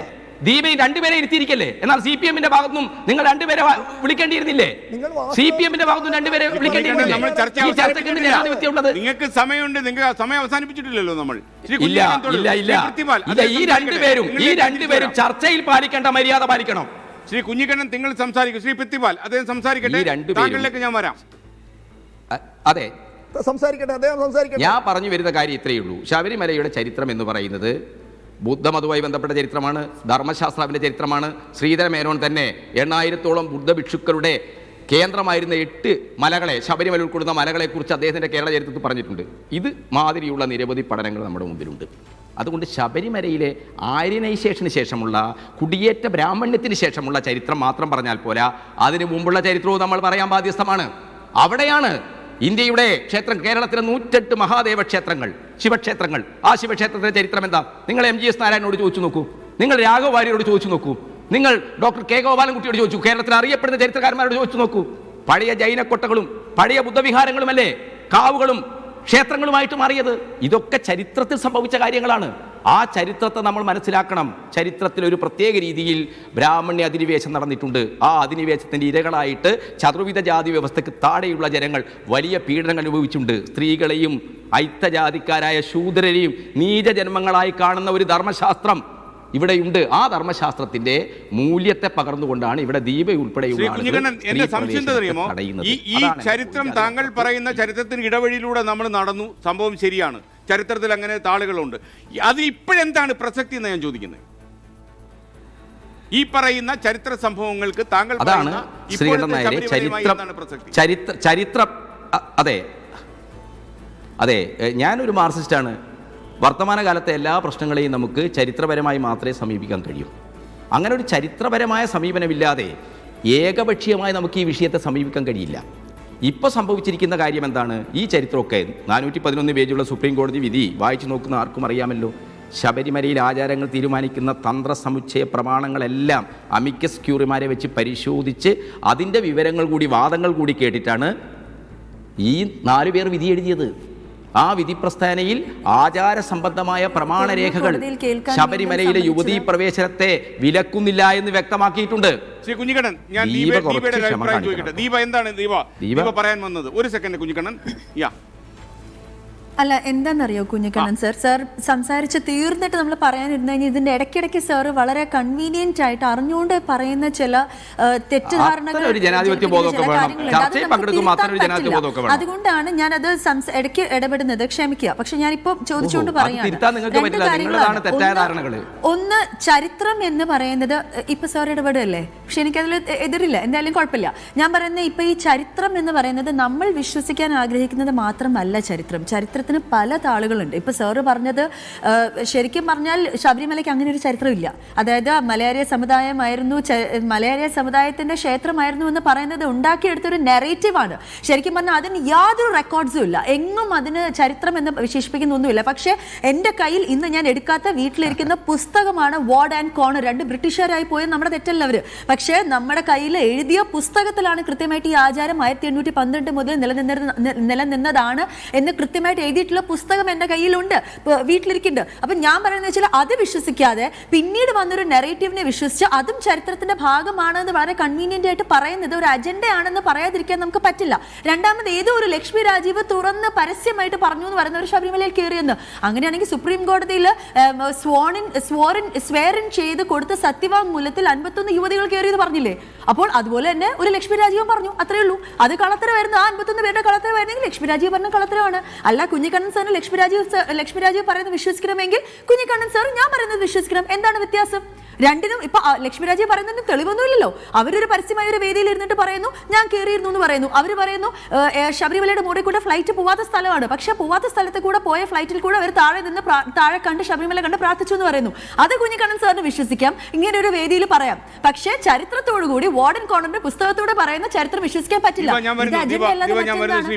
ദീപയും രണ്ടുപേരെ ഇരുത്തിയിരിക്കല്ലേ? എന്നാൽ CPMന്റെ ഭാഗത്തുനിന്നും നിങ്ങൾ രണ്ടുപേരെ വിളിക്കേണ്ടിയിരുന്നില്ലേ? CPMന്റെ ഭാഗത്തുനിന്നും രണ്ടുപേരെ വിളിക്കേണ്ടിയിരുന്നില്ലേ? നിങ്ങൾക്ക് സമയമുണ്ട്, നിങ്ങൾക്ക് സമയം അവസാനിപ്പിച്ചിട്ടില്ലല്ലോ നമ്മൾ. ഈ രണ്ടുപേരും ചർച്ചയിൽ പാലിക്കേണ്ട മര്യാദ പാലിക്കണം. ശ്രീ കുഞ്ഞിക്കണ്ണൻ, നിങ്ങൾ സംസാരിക്കും. ശ്രീ പൃഥ്വിപാൽ അദ്ദേഹം സംസാരിക്കട്ടെ. താങ്കളിലേക്ക് ഞാൻ വരാം. അതെ, ഞാൻ പറഞ്ഞു വരുന്ന കാര്യം ഇത്രയേ ഉള്ളൂ. ശബരിമലയുടെ ചരിത്രം എന്ന് പറയുന്നത് ബുദ്ധമതവുമായി ബന്ധപ്പെട്ട ചരിത്രമാണ്, ധർമ്മശാസ്ത്രാവിൻ്റെ ചരിത്രമാണ്. ശ്രീധര മേനോൻ തന്നെ 8000-ഓളം ബുദ്ധഭിക്ഷുക്കളുടെ കേന്ദ്രമായിരുന്ന 8 മലകളെ, ശബരിമല ഉൾക്കൊള്ളുന്ന മലകളെക്കുറിച്ച് അദ്ദേഹത്തിൻ്റെ കേരള ചരിത്രത്തിൽ പറഞ്ഞിട്ടുണ്ട്. ഇത് മാതിരിയുള്ള നിരവധി പഠനങ്ങൾ നമ്മുടെ മുമ്പിലുണ്ട്. അതുകൊണ്ട് ശബരിമലയിലെ ആര്യനൈസേഷന് ശേഷമുള്ള, കുടിയേറ്റ ബ്രാഹ്മണ്യത്തിന് ശേഷമുള്ള ചരിത്രം മാത്രം പറഞ്ഞാൽ പോരാ, അതിനു മുമ്പുള്ള ചരിത്രവും നമ്മൾ പറയാൻ ബാധ്യസ്ഥമാണ്. അവിടെയാണ് ഇന്ത്യയുടെ ക്ഷേത്രം, കേരളത്തിലെ 108 മഹാദേവ ക്ഷേത്രങ്ങൾ, ശിവക്ഷേത്രങ്ങൾ. ആ ശിവക്ഷേത്രത്തിന്റെ ചരിത്രം എന്താ? നിങ്ങൾ MGS നാരായണനോട് ചോദിച്ചു നോക്കൂ, നിങ്ങൾ രാഘവ വാര്യരോട് ചോദിച്ചു നോക്കൂ, നിങ്ങൾ ഡോക്ടർ K ഗോപാലൻകുട്ടിയോട് ചോദിച്ചു, കേരളത്തിൽ അറിയപ്പെടുന്ന ചരിത്രകാരന്മാരോട് ചോദിച്ചു നോക്കൂ. പഴയ ജൈനക്കൊട്ടകളും പഴയ ബുദ്ധവിഹാരങ്ങളുമല്ലേ കാവുകളും ക്ഷേത്രങ്ങളുമായിട്ട് മാറിയത്? ഇതൊക്കെ ചരിത്രത്തിൽ സംഭവിച്ച കാര്യങ്ങളാണ്. ആ ചരിത്രത്തെ നമ്മൾ മനസ്സിലാക്കണം. ചരിത്രത്തിൽ ഒരു പ്രത്യേക രീതിയിൽ ബ്രാഹ്മണ്യ അധിനിവേശം നടന്നിട്ടുണ്ട്. ആ അധിനിവേശത്തിൻ്റെ ഇരകളായിട്ട് ചതുർവിധ ജാതി വ്യവസ്ഥയ്ക്ക് താഴെയുള്ള ജനങ്ങൾ വലിയ പീഡനങ്ങൾ അനുഭവിച്ചിട്ടുണ്ട്. സ്ത്രീകളെയും അയിത്തജാതിക്കാരായ ശൂദ്രരെയും നീചജന്മങ്ങളായി കാണുന്ന ഒരു ധർമ്മശാസ്ത്രം ഇവിടെയുണ്ട്. ആ ധർമ്മശാസ്ത്രത്തിന്റെ മൂല്യത്തെ പകർന്നുകൊണ്ടാണ് ഇവിടെ ദീപ ഉൾപ്പെടെയുള്ള എന്റെ സംശയം അറിയുമോ, ഈ ചരിത്രം താങ്കൾ പറയുന്ന ചരിത്രത്തിന് ഇടവഴിയിലൂടെ നമ്മൾ നടന്നു, സംഭവം ശരിയാണ്, ചരിത്രത്തിൽ അങ്ങനെ താളുകളുണ്ട്, അത് ഇപ്പോഴെന്താണ് പ്രസക്തി എന്ന് ഞാൻ ചോദിക്കുന്നത്. ഈ പറയുന്ന ചരിത്ര സംഭവങ്ങൾക്ക് താങ്കൾ അതാണ് ശ്രീകണ്ഠൻ നായരെ ചരിത്രം. അതെ അതെ, ഞാനൊരു മാർക്സിസ്റ്റാണ്. വർത്തമാനകാലത്തെ എല്ലാ പ്രശ്നങ്ങളെയും നമുക്ക് ചരിത്രപരമായി മാത്രമേ സമീപിക്കാൻ കഴിയൂ. അങ്ങനെ ഒരു ചരിത്രപരമായ സമീപനമില്ലാതെ ഏകപക്ഷീയമായി നമുക്ക് ഈ വിഷയത്തെ സമീപിക്കാൻ കഴിയില്ല. ഇപ്പോൾ സംഭവിച്ചിരിക്കുന്ന കാര്യം എന്താണ്? ഈ ചരിത്രമൊക്കെ 411 പേജുള്ള സുപ്രീം കോടതി വിധി വായിച്ചു നോക്കുന്ന ആർക്കും അറിയാമല്ലോ. ശബരിമലയിൽ ആചാരങ്ങൾ തീരുമാനിക്കുന്ന തന്ത്രസമുച്ചയ പ്രമാണങ്ങളെല്ലാം അമിക്കസ് ക്യൂറിമാരെ വെച്ച് പരിശോധിച്ച് അതിൻ്റെ വിവരങ്ങൾ കൂടി വാദങ്ങൾ കൂടി കേട്ടിട്ടാണ് ഈ 4 പേർ വിധി എഴുതിയത്. ആ വിധി പ്രസ്താവനയിൽ ആചാര സംബന്ധമായ പ്രമാണരേഖകൾ ശബരിമലയിലെ യുവതീ പ്രവേശനത്തെ വിലക്കുന്നില്ല എന്ന് വ്യക്തമാക്കിയിട്ടുണ്ട്. ശ്രീ കുഞ്ഞിക്കണ്ണൻ, ഞാൻ ദീപയുടെ അഭിപ്രായം ചോദിക്കട്ടെ. ദീപ എന്താണ് ദീപ പറയാൻ വന്നത്? ഒരു സെക്കൻഡ് കുഞ്ഞിക്കണ്ണൻ. അല്ല, എന്താണെന്നറിയോ കുഞ്ഞിക്കണ്ണൻ സാർ സംസാരിച്ച് തീർന്നിട്ട് നമ്മൾ പറയാനിരുന്നു കഴിഞ്ഞാൽ ഇതിന്റെ ഇടയ്ക്കിടയ്ക്ക് സാർ വളരെ കൺവീനിയന്റ് ആയിട്ട് അറിഞ്ഞുകൊണ്ട് പറയുന്ന ചില തെറ്റിദ്ധാരണകൾ, അതുകൊണ്ടാണ് ഞാനത് ഇടയ്ക്ക് ഇടപെടുന്നത്. ക്ഷമിക്കുക. പക്ഷെ ഞാനിപ്പോ ചോദിച്ചുകൊണ്ട് പറയാണ്, ഒന്ന് ചരിത്രം എന്ന് പറയുന്നത് ഇപ്പൊ സാർ ഇടപെടുകയല്ലേ, പക്ഷെ എനിക്കതിൽ എതിരില്ല, എന്തായാലും കുഴപ്പമില്ല. ഞാൻ പറയുന്നത് ഇപ്പൊ ഈ ചരിത്രം എന്ന് പറയുന്നത് നമ്മൾ വിശ്വസിക്കാൻ ആഗ്രഹിക്കുന്നത് മാത്രമല്ല ചരിത്രത്തിന് പല താളുകളുണ്ട്. ഇപ്പൊ സാറ് പറഞ്ഞത് ശരിക്കും പറഞ്ഞാൽ ശബരിമലയ്ക്ക് അങ്ങനെ ഒരു ചരിത്രമില്ല. അതായത് മലയാളി സമുദായത്തിന്റെ ക്ഷേത്രമായിരുന്നു എന്ന് പറയുന്നത് ഉണ്ടാക്കിയെടുത്തൊരു നെറേറ്റീവാണ്. ശരിക്കും പറഞ്ഞാൽ അതിന് യാതൊരു റെക്കോർഡ്സും ഇല്ല, എങ്ങും അതിന് ചരിത്രം എന്ന് വിശേഷിപ്പിക്കുന്നൊന്നുമില്ല. പക്ഷെ എൻ്റെ കയ്യിൽ ഇന്ന് ഞാൻ എടുക്കാത്ത വീട്ടിലിരിക്കുന്ന പുസ്തകമാണ് വാർഡ് ആൻഡ് കോർണർ. 2 ബ്രിട്ടീഷുകാരായി പോയ നമ്മുടെ തെറ്റല്ല അവര്, പക്ഷേ നമ്മുടെ കയ്യിൽ എഴുതിയ പുസ്തകത്തിലാണ് കൃത്യമായിട്ട് ഈ ആചാരം 1812 മുതൽ നിലനിന്നതാണ് എന്ന് കൃത്യമായിട്ട് എഴുതിയിട്ടുള്ള പുസ്തകം എൻ്റെ കയ്യിലുണ്ട്, വീട്ടിലിരിക്കുന്നുണ്ട്. അപ്പൊ ഞാൻ പറയുന്നത് വെച്ചാൽ അത് വിശ്വസിക്കാതെ പിന്നീട് വന്നൊരു നെറേറ്റീവിനെ വിശ്വസിച്ച് അതും ചരിത്രത്തിന്റെ ഭാഗമാണെന്ന് വളരെ കൺവീനിയന്റ് ആയിട്ട് പറയുന്നത് ഒരു അജണ്ടയാണെന്ന് പറയാതിരിക്കാൻ നമുക്ക് പറ്റില്ല. രണ്ടാമത് ഏതോ ഒരു ലക്ഷ്മി രാജീവ് തുറന്ന് പരസ്യമായിട്ട് പറഞ്ഞു എന്ന് പറയുന്ന ഒരു ശബരിമലയിൽ കയറിയെന്ന്. അങ്ങനെയാണെങ്കിൽ സുപ്രീം കോടതിയിൽ സ്വേറിൻ ചെയ്ത് കൊടുത്ത സത്യവാങ്മൂലത്തിൽ 51 യുവതികൾ കയറിയെന്ന് പറഞ്ഞില്ലേ? അപ്പോൾ അതുപോലെ തന്നെ ഒരു ലക്ഷ്മി രാജീവൻ പറഞ്ഞു, അത്രേ ഉള്ളൂ. അത് കളത്തരമായിരുന്നു. ആ 51 പേരുടെ കളത്തരമായിരുന്നെങ്കിൽ ലക്ഷ്മി രാജീവ് പറഞ്ഞ കളത്തരമാണ്. അല്ല കുഞ്ഞിക്കണ്ണൻ സാറിന് ലക്ഷ്മി രാജീവ് പറയുന്നത് വിശ്വസിക്കണമെങ്കിൽ കുഞ്ഞിക്കണ്ണൻ സാർ ഞാൻ പറയുന്നത് വിശ്വസിക്കണം. എന്താണ് വ്യത്യാസം? രണ്ടിനും ഇപ്പൊ ലക്ഷ്മി രാജീവ് പറയുന്നതിനും തെളിവൊന്നുമില്ലല്ലോ. അവരൊരു പരസ്യമായ ഒരു വേദിയിൽ ഇരുന്നിട്ട് പറയുന്നു ഞാൻ കയറിയിരുന്നു എന്ന് പറയുന്നു. അവർ പറയുന്നു ശബരിമലയുടെ മുകളിൽ കൂടെ ഫ്ലൈറ്റ് പോവാത്ത സ്ഥലമാണ്, പക്ഷെ പോവാത്ത സ്ഥലത്ത് കൂടെ പോയ ഫ്ലൈറ്റിൽ കൂടെ അവർ താഴെ കണ്ട് ശബരിമല കണ്ട് പ്രാർത്ഥിച്ചു എന്ന് പറയുന്നു. അത് കുഞ്ഞിക്കണ്ണൻ സാറിന് വിശ്വസിക്കാം, ഇങ്ങനെ ഒരു വേദിയിൽ പറയാം. പക്ഷേ ചരിത്രത്തോടുകൂടി വാർഡൻ കോർണറിന്റെ പുസ്തകത്തോട് പറയുന്ന ചരിത്രം വിശ്വസിക്കാൻ പറ്റില്ല. ശ്രീ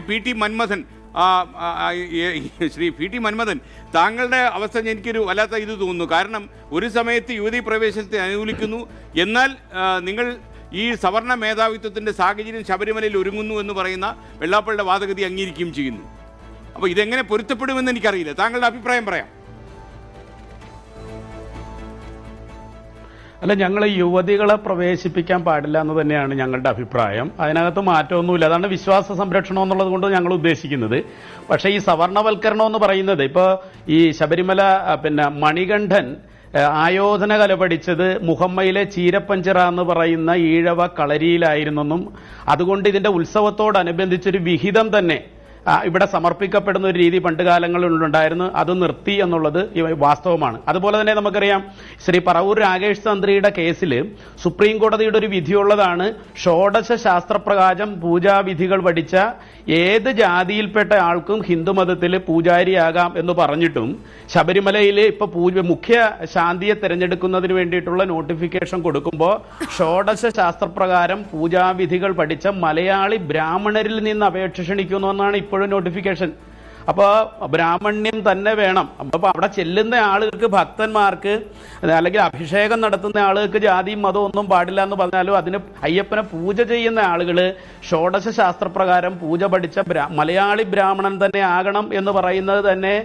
പി ടി മന്മഥൻ, താങ്കളുടെ അവസ്ഥ എനിക്കൊരു വല്ലാത്ത ഇത് തോന്നുന്നു. കാരണം ഒരു സമയത്ത് യുവതീ പ്രവേശനത്തെ അനുകൂലിക്കുന്നു, എന്നാൽ നിങ്ങൾ ഈ സവർണ മേധാവിത്വത്തിൻ്റെ സാഹചര്യം ശബരിമലയിൽ ഒരുങ്ങുന്നു എന്ന് പറയുന്ന വെള്ളാപ്പള്ളിയുടെ വാദഗതി അംഗീകരിക്കുകയും ചെയ്യുന്നു. അപ്പോൾ ഇതെങ്ങനെ പൊരുത്തപ്പെടുമെന്ന് എനിക്കറിയില്ല. താങ്കളുടെ അഭിപ്രായം പറയാം. അല്ല, ഞങ്ങൾ യുവതികളെ പ്രവേശിപ്പിക്കാൻ പാടില്ല എന്ന് തന്നെയാണ് ഞങ്ങളുടെ അഭിപ്രായം. അതിനകത്ത് മാറ്റമൊന്നുമില്ല. അതാണ് വിശ്വാസ സംരക്ഷണം എന്നുള്ളത് കൊണ്ട് ഞങ്ങൾ ഉദ്ദേശിക്കുന്നത്. പക്ഷേ ഈ സവർണവൽക്കരണം എന്ന് പറയുന്നത് ഇപ്പോൾ ഈ ശബരിമല മണികണ്ഠൻ ആയോധന കല പഠിച്ചത് മുഹമ്മയിലെ ചീരപ്പഞ്ചിറ എന്ന് പറയുന്ന ഈഴവ കളരിയിലായിരുന്നെന്നും അതുകൊണ്ട് ഇതിന്റെ ഉത്സവത്തോടനുബന്ധിച്ചൊരു വിഹിതം തന്നെ ഇവിടെ സമർപ്പിക്കപ്പെടുന്ന ഒരു രീതി പണ്ട് കാലങ്ങളിലുണ്ടായിരുന്നു. അത് നിർത്തി എന്നുള്ളത് വാസ്തവമാണ്. അതുപോലെ തന്നെ നമുക്കറിയാം ശ്രീ പറവൂർ രാകേഷ് തന്ത്രിയുടെ കേസിൽ സുപ്രീം കോടതിയുടെ ഒരു വിധിയുള്ളതാണ്. ഷോഡശ ശാസ്ത്രപ്രകാരം പൂജാവിധികൾ പഠിച്ച ഏത് ജാതിയിൽപ്പെട്ട ആൾക്കും ഹിന്ദുമതത്തിൽ പൂജാരിയാകാം എന്ന് പറഞ്ഞിട്ടും ശബരിമലയിൽ ഇപ്പൊ മുഖ്യ ശാന്തിയെ തിരഞ്ഞെടുക്കുന്നതിന് വേണ്ടിയിട്ടുള്ള നോട്ടിഫിക്കേഷൻ കൊടുക്കുമ്പോൾ ഷോഡശ ശാസ്ത്രപ്രകാരം പൂജാവിധികൾ പഠിച്ച മലയാളി ബ്രാഹ്മണരിൽ നിന്ന് അപേക്ഷ ക്ഷണിക്കുന്നു എന്നാണ് ഇപ്പോഴും നോട്ടിഫിക്കേഷൻ. അപ്പോൾ ബ്രാഹ്മണ്യം തന്നെ വേണം. അപ്പോൾ അവിടെ ചെല്ലുന്ന ആളുകൾക്ക്, ഭക്തന്മാർക്ക് അല്ലെങ്കിൽ അഭിഷേകം നടത്തുന്ന ആളുകൾക്ക് ജാതിയും മതവും ഒന്നും പാടില്ല എന്ന് പറഞ്ഞാലും അതിന് അയ്യപ്പനെ പൂജ ചെയ്യുന്ന ആളുകൾ ഷോഡശ ശാസ്ത്രപ്രകാരം പൂജ പഠിച്ച മലയാളി ബ്രാഹ്മണൻ തന്നെ ആകണം എന്ന് പറയുന്നത് തന്നെ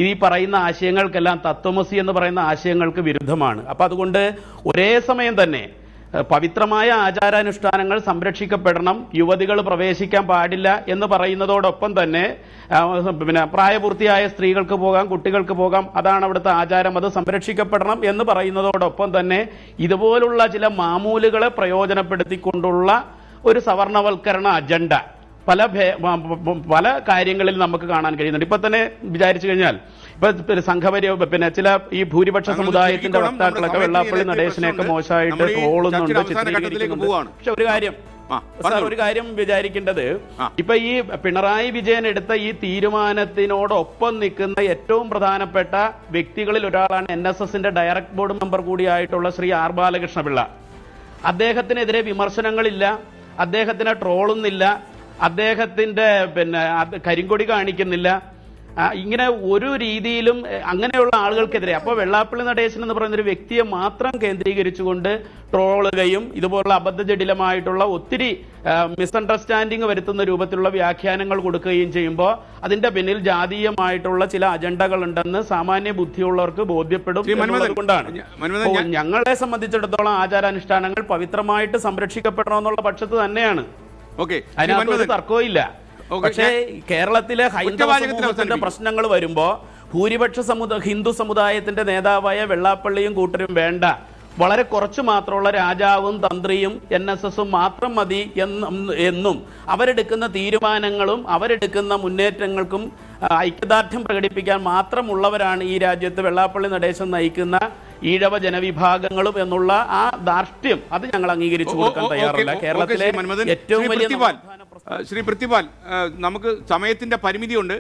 ഈ പറയുന്ന ആശയങ്ങൾക്കെല്ലാം തത്വമസി എന്ന് പറയുന്ന ആശയങ്ങൾക്ക് വിരുദ്ധമാണ്. അപ്പം അതുകൊണ്ട് ഒരേ സമയം തന്നെ പവിത്രമായ ആചാരാനുഷ്ഠാനങ്ങൾ സംരക്ഷിക്കപ്പെടണം, യുവതികൾ പ്രവേശിക്കാൻ പാടില്ല എന്ന് പറയുന്നതോടൊപ്പം തന്നെ പിന്നെ പ്രായപൂർത്തിയായ സ്ത്രീകൾക്ക് പോകാം, കുട്ടികൾക്ക് പോകാം, അതാണ് അവിടുത്തെ ആചാരം, അത് സംരക്ഷിക്കപ്പെടണം എന്ന് പറയുന്നതോടൊപ്പം തന്നെ ഇതുപോലുള്ള ചില മാമൂലുകളെ പ്രയോജനപ്പെടുത്തിക്കൊണ്ടുള്ള ഒരു സവർണവൽക്കരണ അജണ്ട പല കാര്യങ്ങളിൽ നമുക്ക് കാണാൻ കഴിയുന്നുണ്ട്. ഇപ്പൊ തന്നെ വിചാരിച്ചു കഴിഞ്ഞാൽ ഇപ്പൊ സംഘപരി ചില ഈ ഭൂരിപക്ഷ സമുദായത്തിന്റെ വക്താക്കളൊക്കെ വെള്ളാപ്പള്ളി നടേശനെയൊക്കെ മോശമായിട്ട് ട്രോളുന്നുണ്ട്, ചിത്രീകരിക്കുന്നുണ്ട്. പക്ഷെ ഒരു കാര്യം വിചാരിക്കേണ്ടത്, ഇപ്പൊ ഈ പിണറായി വിജയൻ എടുത്ത ഈ തീരുമാനത്തിനോടൊപ്പം നിൽക്കുന്ന ഏറ്റവും പ്രധാനപ്പെട്ട വ്യക്തികളിൽ ഒരാളാണ് NSSന്റെ ഡയറക്ട് ബോർഡ് മെമ്പർ കൂടിയായിട്ടുള്ള ശ്രീ ആർ ബാലകൃഷ്ണപിള്ള. അദ്ദേഹത്തിനെതിരെ വിമർശനങ്ങളില്ല, അദ്ദേഹത്തിനെ ട്രോളുന്നില്ല, അദ്ദേഹത്തിന്റെ കരിങ്കൊടി കാണിക്കുന്നില്ല. ഇങ്ങനെ ഒരു രീതിയിലും അങ്ങനെയുള്ള ആളുകൾക്കെതിരെ അപ്പോൾ വെള്ളാപ്പള്ളി നടേശൻ എന്ന് പറയുന്ന ഒരു വ്യക്തിയെ മാത്രം കേന്ദ്രീകരിച്ചുകൊണ്ട് ട്രോളുകയും ഇതുപോലുള്ള അബദ്ധജടിലമായിട്ടുള്ള ഒത്തിരി മിസ്അണ്ടർസ്റ്റാൻഡിങ് വരുത്തുന്ന രൂപത്തിലുള്ള വ്യാഖ്യാനങ്ങൾ കൊടുക്കുകയും ചെയ്യുമ്പോൾ അതിന്റെ പിന്നിൽ ജാതീയമായിട്ടുള്ള ചില അജണ്ടകൾ ഉണ്ടെന്ന് സാമാന്യ ബുദ്ധിയുള്ളവർക്ക് ബോധ്യപ്പെടും എന്നുള്ളതുകൊണ്ടാണ് ഞങ്ങളെ സംബന്ധിച്ചിടത്തോളം ആചാരാനുഷ്ഠാനങ്ങൾ പവിത്രമായിട്ട് സംരക്ഷിക്കപ്പെടണമെന്നുള്ള പക്ഷത്ത് തന്നെയാണ്. അതിനകത്ത് ഒരു തർക്കവും ഇല്ല. പക്ഷേ കേരളത്തിലെ ഹൈന്ദവ സമൂഹത്തിന്റെ പ്രശ്നങ്ങൾ വരുമ്പോ ഭൂരിപക്ഷ ഹിന്ദു സമുദായത്തിന്റെ നേതാവായ വെള്ളാപ്പള്ളിയും കൂട്ടരും വേണ്ട, വളരെ കുറച്ച് മാത്രമുള്ള രാജാവും തന്ത്രിയും NSSഉം മാത്രം മതി എന്നും അവരെടുക്കുന്ന തീരുമാനങ്ങളും അവരെടുക്കുന്ന മുന്നേറ്റങ്ങൾക്കും ഐക്യദാർഢ്യം പ്രകടിപ്പിക്കാൻ മാത്രമുള്ളവരാണ് ഈ രാജ്യത്ത് വെള്ളാപ്പള്ളി നടേശൻ നയിക്കുന്ന ഈഴവ ജനവിഭാഗങ്ങളും എന്നുള്ള ആ ധാർഷ്ട്യം അത് ഞങ്ങൾ അംഗീകരിച്ചു കൊടുക്കാൻ തയ്യാറല്ല. കേരളത്തിലെ ഏറ്റവും വലിയ ശ്രീ പൃഥ്വിപാൽ, നമുക്ക് സമയത്തിൻ്റെ പരിമിതിയുണ്ട്.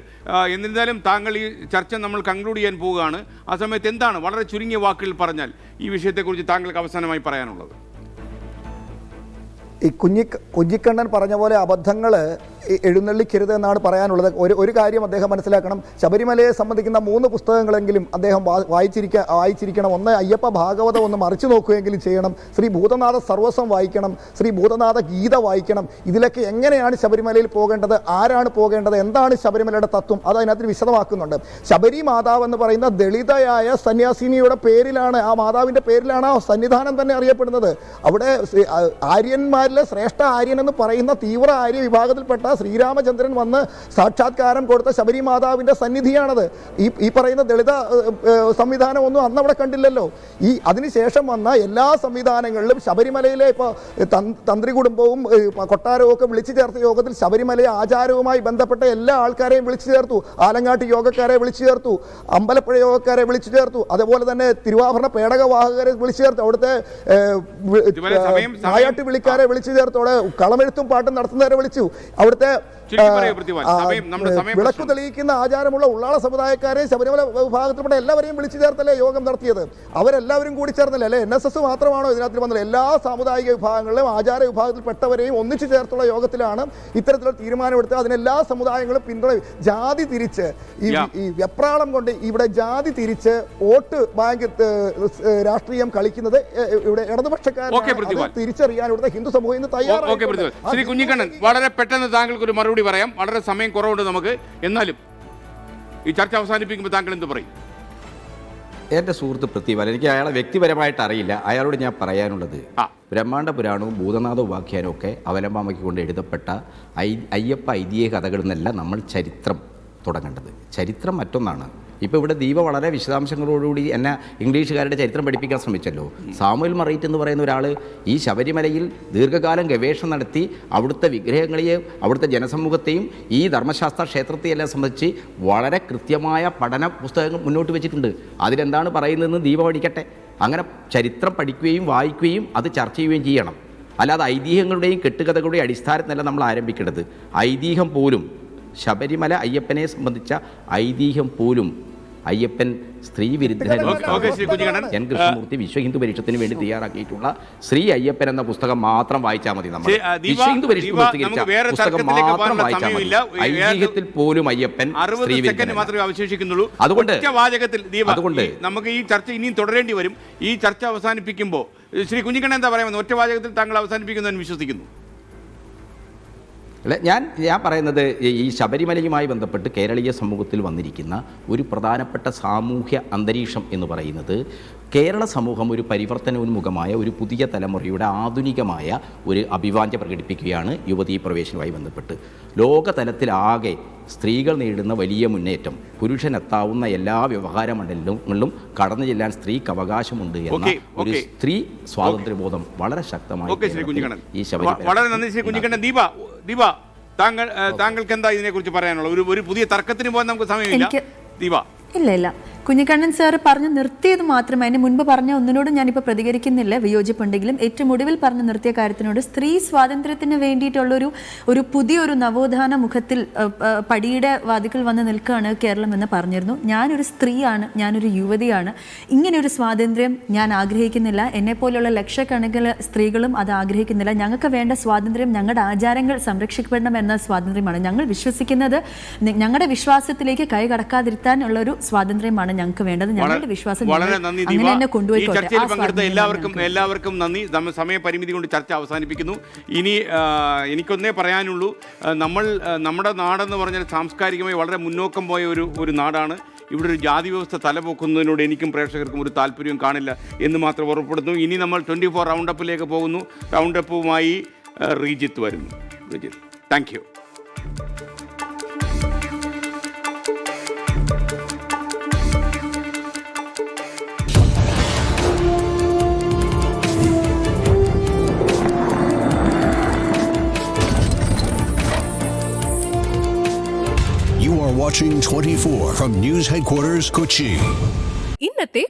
എന്നിരുന്നാലും താങ്കൾ ഈ ചർച്ച നമ്മൾ കൺക്ലൂഡ് ചെയ്യാൻ പോവുകയാണ്. ആ സമയത്ത് എന്താണ് വളരെ ചുരുങ്ങിയ വാക്കുകൾ പറഞ്ഞാൽ ഈ വിഷയത്തെക്കുറിച്ച് താങ്കൾക്ക് അവസാനമായി പറയാനുള്ളത്? ഈ കുഞ്ഞിക്കണ്ണൻ പറഞ്ഞ പോലെ അബദ്ധങ്ങൾ എഴുന്നള്ളിക്കരുത് എന്നാണ് പറയാനുള്ളത്. ഒരു കാര്യം അദ്ദേഹം മനസ്സിലാക്കണം. ശബരിമലയെ സംബന്ധിക്കുന്ന 3 പുസ്തകങ്ങളെങ്കിലും അദ്ദേഹം വായിച്ചിരിക്കണം. ഒന്ന് അയ്യപ്പ ഭാഗവതം ഒന്ന് മറിച്ചു നോക്കുകയെങ്കിലും ചെയ്യണം. ശ്രീ ഭൂതനാഥ സർവസ്വം വായിക്കണം, ശ്രീ ഭൂതനാഥ ഗീത വായിക്കണം. ഇതിലൊക്കെ എങ്ങനെയാണ് ശബരിമലയിൽ പോകേണ്ടത്, ആരാണ് പോകേണ്ടത്, എന്താണ് ശബരിമലയുടെ തത്വം, അത് അതിനകത്ത് വിശദമാക്കുന്നുണ്ട്. ശബരി മാതാവ് എന്ന് പറയുന്ന ദളിതയായ സന്യാസിനിയുടെ പേരിലാണ്, ആ മാതാവിൻ്റെ പേരിലാണ് ആ സന്നിധാനം തന്നെ അറിയപ്പെടുന്നത്. അവിടെ ആര്യന്മാരിലെ ശ്രേഷ്ഠ ആര്യൻ എന്ന് പറയുന്ന തീവ്ര ആര്യ വിഭാഗത്തിൽപ്പെട്ട ശ്രീരാമചന്ദ്രൻ വന്ന് സാക്ഷാത്കാരം കൊടുത്ത ശബരി മാതാവിന്റെ സന്നിധിയാണത്. ഈ പറയുന്ന ദളിത സംവിധാനം ഒന്നും അന്ന് അവിടെ കണ്ടില്ലല്ലോ. അതിനുശേഷം വന്ന എല്ലാ സംവിധാനങ്ങളിലും ശബരിമലയിലെ ഇപ്പോൾ തന്ത്രി കുടുംബവും കൊട്ടാരവും ഒക്കെ വിളിച്ചു ചേർത്ത യോഗത്തിൽ ശബരിമലയെ ആചാരവുമായി ബന്ധപ്പെട്ട എല്ലാ ആൾക്കാരെയും വിളിച്ചു ചേർത്തു. ആലങ്ങാട്ട് യോഗക്കാരെ വിളിച്ചു ചേർത്തു, അമ്പലപ്പുഴ യോഗക്കാരെ വിളിച്ചു ചേർത്തു, അതുപോലെ തന്നെ തിരുവാഭരണ പേടകവാഹകരെ വിളിച്ചു ചേർത്തു, അവിടുത്തെ നായാട്ട് വിളിക്കാരെ വിളിച്ചു ചേർത്തോടെ കളമെഴുത്തും പാട്ടും നടത്തുന്നവരെ വിളിച്ചു. അവിടുത്തെ വിളക്ക് തെളിയിക്കുന്ന ആചാരമുള്ള ഉള്ളാള സമുദായക്കാരെ ശബരിമല വിഭാഗത്തിൽപ്പെട്ട എല്ലാവരെയും വിളിച്ചു ചേർത്തല്ലേ യോഗം നടത്തിയത്. അവരെല്ലാവരും കൂടി ചേർന്നല്ലേ, അല്ലെ NSS മാത്രമാണോ ഇതിനകത്ത് വന്നത്? എല്ലാ സാമുദായിക വിഭാഗങ്ങളിലും ആചാര വിഭാഗത്തിൽപ്പെട്ടവരെയും ഒന്നിച്ചു ചേർത്തുള്ള യോഗത്തിലാണ് ഇത്തരത്തിലുള്ള തീരുമാനമെടുത്തത്. അതിനെല്ലാ സമുദായങ്ങളും പിന്തുണ. ജാതി തിരിച്ച് ഈ വെപ്രാളം കൊണ്ട് ഇവിടെ ജാതി തിരിച്ച് വോട്ട് ബാങ്ക് രാഷ്ട്രീയം കളിക്കുന്നത് ഇവിടെ ഇടതുപക്ഷക്കാരെ തിരിച്ചറിയാൻ ഇവിടുത്തെ ഹിന്ദു സമൂഹം ഇന്ന് തയ്യാറാണ്. ശ്രീ കുഞ്ഞിക്കണ്ണൻ, വളരെ പെട്ടെന്ന് താങ്കൾക്ക് ഒരു മറുപടി പറയാം. വളരെ സമയം കുറവുണ്ട് നമുക്ക്. എന്നാലും ഈ ചർച്ച അവസാനിപ്പിക്കുമ്പോൾ താങ്കൾ എന്ത് പറയും? എൻ്റെ സുഹൃത്ത് പൃഥ്വിപാൽ, എനിക്ക് അയാളെ വ്യക്തിപരമായിട്ട് അറിയില്ല. അയാളോട് ഞാൻ പറയാനുള്ളത്, ബ്രഹ്മാണ്ഡ പുരാണവും ഭൂതനാഥ ഉപാഖ്യാനവും ഒക്കെ അവലംബമാക്കിക്കൊണ്ട് എഴുതപ്പെട്ട അയ്യപ്പ ഐതിഹ്യ കഥകളിൽ നിന്നല്ല നമ്മൾ ചരിത്രം തുടങ്ങേണ്ടത്. ചരിത്രം മറ്റൊന്നാണ്. ഇപ്പോൾ ഇവിടെ ദീപ വളരെ വിശദാംശങ്ങളോടുകൂടി എന്നെ ഇംഗ്ലീഷുകാരുടെ ചരിത്രം പഠിപ്പിക്കാൻ ശ്രമിച്ചല്ലോ. സാമുവൽ മറൈറ്റ് എന്ന് പറയുന്ന ഒരാൾ ഈ ശബരിമലയിൽ ദീർഘകാലം ഗവേഷണം നടത്തി അവിടുത്തെ വിഗ്രഹങ്ങളെയും അവിടുത്തെ ജനസമൂഹത്തെയും ഈ ധർമ്മശാസ്ത്ര ക്ഷേത്രത്തെയെല്ലാം സംബന്ധിച്ച് വളരെ കൃത്യമായ പഠന പുസ്തകങ്ങൾ മുന്നോട്ട് വെച്ചിട്ടുണ്ട്. അതിലെന്താണ് പറയുന്നതെന്ന് ദീപ പഠിക്കട്ടെ. അങ്ങനെ ചരിത്രം പഠിക്കുകയും വായിക്കുകയും അത് ചർച്ച ചെയ്യുകയും ചെയ്യണം. അല്ലാതെ ഐതിഹ്യങ്ങളുടെയും കെട്ടുകഥകളുടെയും അടിസ്ഥാനത്തിലല്ല നമ്മൾ ആരംഭിക്കേണ്ടത്. ഐതിഹ്യം പോലും ശബരിമല അയ്യപ്പനെ സംബന്ധിച്ച ഐതിഹ്യം പോലും അയ്യപ്പൻ സ്ത്രീ വിരുദ്ധൻ എൻ കൃഷ്ണമൂർത്തി വിശ്വ ഹിന്ദു പരിഷത്തിന് വേണ്ടി തയ്യാറാക്കിയിട്ടുള്ള ശ്രീ അയ്യപ്പൻ എന്ന പുസ്തകം മാത്രം വായിച്ചാൽ മതി. നമ്മൾ വിശ്വ ഹിന്ദു പരിഷത്ത് പുസ്തകം മാത്രം വായിച്ചാൽ മതി. ഐതിഹ്യത്തിൽ പോലും അയ്യപ്പൻ സ്ത്രീ വിരുദ്ധൻ മാത്രമേ അവശേഷിക്കുന്നുള്ളൂ. അതുകൊണ്ട് നമുക്ക് ഈ ചർച്ച ഇനിയും തുടരേണ്ടി വരും. ഈ ചർച്ച അവസാനിപ്പിക്കുമ്പോൾ ശ്രീ കുഞ്ഞിക്കണ്ണൻ എന്താ പറയുന്നത്? ഒറ്റ വാചകത്തിൽ താങ്കൾ അവസാനിപ്പിക്കുന്നതെന്ന് വിശ്വസിക്കുന്നു. അല്ല, ഞാൻ പറയുന്നത് ഈ ശബരിമലയുമായി ബന്ധപ്പെട്ട് കേരളീയ സമൂഹത്തിൽ വന്നിരിക്കുന്ന ഒരു പ്രധാനപ്പെട്ട സാമൂഹ്യ അന്തരീക്ഷം എന്ന് പറയുന്നത് കേരള സമൂഹം ഒരു പരിവർത്തനോന്മുഖമായ ഒരു പുതിയ തലമുറയുടെ ആധുനികമായ ഒരു അഭിവാഞ്ഛ പ്രകടിപ്പിക്കുകയാണ് യുവതീ പ്രവേശനവുമായി ബന്ധപ്പെട്ട്. ലോകതലത്തിലാകെ സ്ത്രീകൾ നേരിടുന്ന വലിയ മുന്നേറ്റം, പുരുഷനെത്താവുന്ന എല്ലാ വ്യവഹാര മണ്ഡലങ്ങളിലും കടന്നു ചെല്ലാൻ സ്ത്രീക്ക് അവകാശമുണ്ട് എന്ന ഒരു സ്ത്രീ സ്വാതന്ത്ര്യബോധം വളരെ ശക്തമായി ഈ വളരെ നന്ദി ശ്രീ കുഞ്ഞിക്കണ്ണൻ. ദീപ, താങ്കൾക്ക് എന്താ ഇതിനെക്കുറിച്ച് പറയാനുള്ളത്? ഒരു പുതിയ തർക്കത്തിന് പോകാൻ നമുക്ക് സമയമില്ല. ദീപ. ഇല്ല, കുഞ്ഞിക്കണ്ണൻ സാർ പറഞ്ഞു നിർത്തിയത് മാത്രമേ, അതിന് മുൻപ് പറഞ്ഞ ഒന്നിനോടും ഞാനിപ്പോൾ പ്രതികരിക്കുന്നില്ല, വിയോജിപ്പുണ്ടെങ്കിലും ഏറ്റവും ഒടുവിൽ പറഞ്ഞു നിർത്തിയ കാര്യത്തിനോട് സ്ത്രീ സ്വാതന്ത്ര്യത്തിന് വേണ്ടിയിട്ടുള്ളൊരു പുതിയൊരു നവോത്ഥാന മുഖത്തിൽ പടിയുടെ വാതിക്കൽ വന്ന് നിൽക്കുകയാണ് കേരളം എന്ന് പറഞ്ഞിരുന്നു. ഞാനൊരു സ്ത്രീയാണ്, ഞാനൊരു യുവതിയാണ്. ഇങ്ങനെ ഒരു സ്വാതന്ത്ര്യം ഞാൻ ആഗ്രഹിക്കുന്നില്ല. എന്നെപ്പോലുള്ള ലക്ഷക്കണക്കിന് സ്ത്രീകളും അത് ആഗ്രഹിക്കുന്നില്ല. ഞങ്ങൾക്ക് വേണ്ട സ്വാതന്ത്ര്യം ഞങ്ങളുടെ ആചാരങ്ങൾ സംരക്ഷിക്കപ്പെടണം എന്ന സ്വാതന്ത്ര്യമാണ്. ഞങ്ങൾ വിശ്വസിക്കുന്നത് ഞങ്ങളുടെ വിശ്വാസത്തിലേക്ക് കൈ കടക്കാതിരുത്താനുള്ള ഒരു സ്വാതന്ത്ര്യമാണ് ഞങ്ങൾക്ക് വേണ്ടത്. ഞങ്ങളുടെ വിശ്വാസം വളരെ നന്ദി ദീപ. ഈ ചർച്ചയിൽ പങ്കെടുത്ത എല്ലാവർക്കും നന്ദി. സമയപരിമിതി കൊണ്ട് ചർച്ച അവസാനിപ്പിക്കുന്നു. ഇനി എനിക്കൊന്നേ പറയാനുള്ളൂ, നമ്മുടെ നാടെന്ന് പറഞ്ഞാൽ സാംസ്കാരികമായി വളരെ മുന്നോക്കം പോയ ഒരു നാടാണ്. ഇവിടെ ഒരു ജാതി വ്യവസ്ഥ തലപൊക്കുന്നതിനോട് എനിക്കും പ്രേക്ഷകർക്കും ഒരു താല്പര്യവും കാണില്ല എന്ന് മാത്രം ഉറപ്പെടുന്നു. ഇനി നമ്മൾ 24 റൗണ്ടപ്പിലേക്ക് പോകുന്നു. റൗണ്ടപ്പുമായി റീജിത്ത് വരുന്നു. Rejith, thank you. You are watching 24 from News Headquarters, Kochi. ഇന്നത്തെ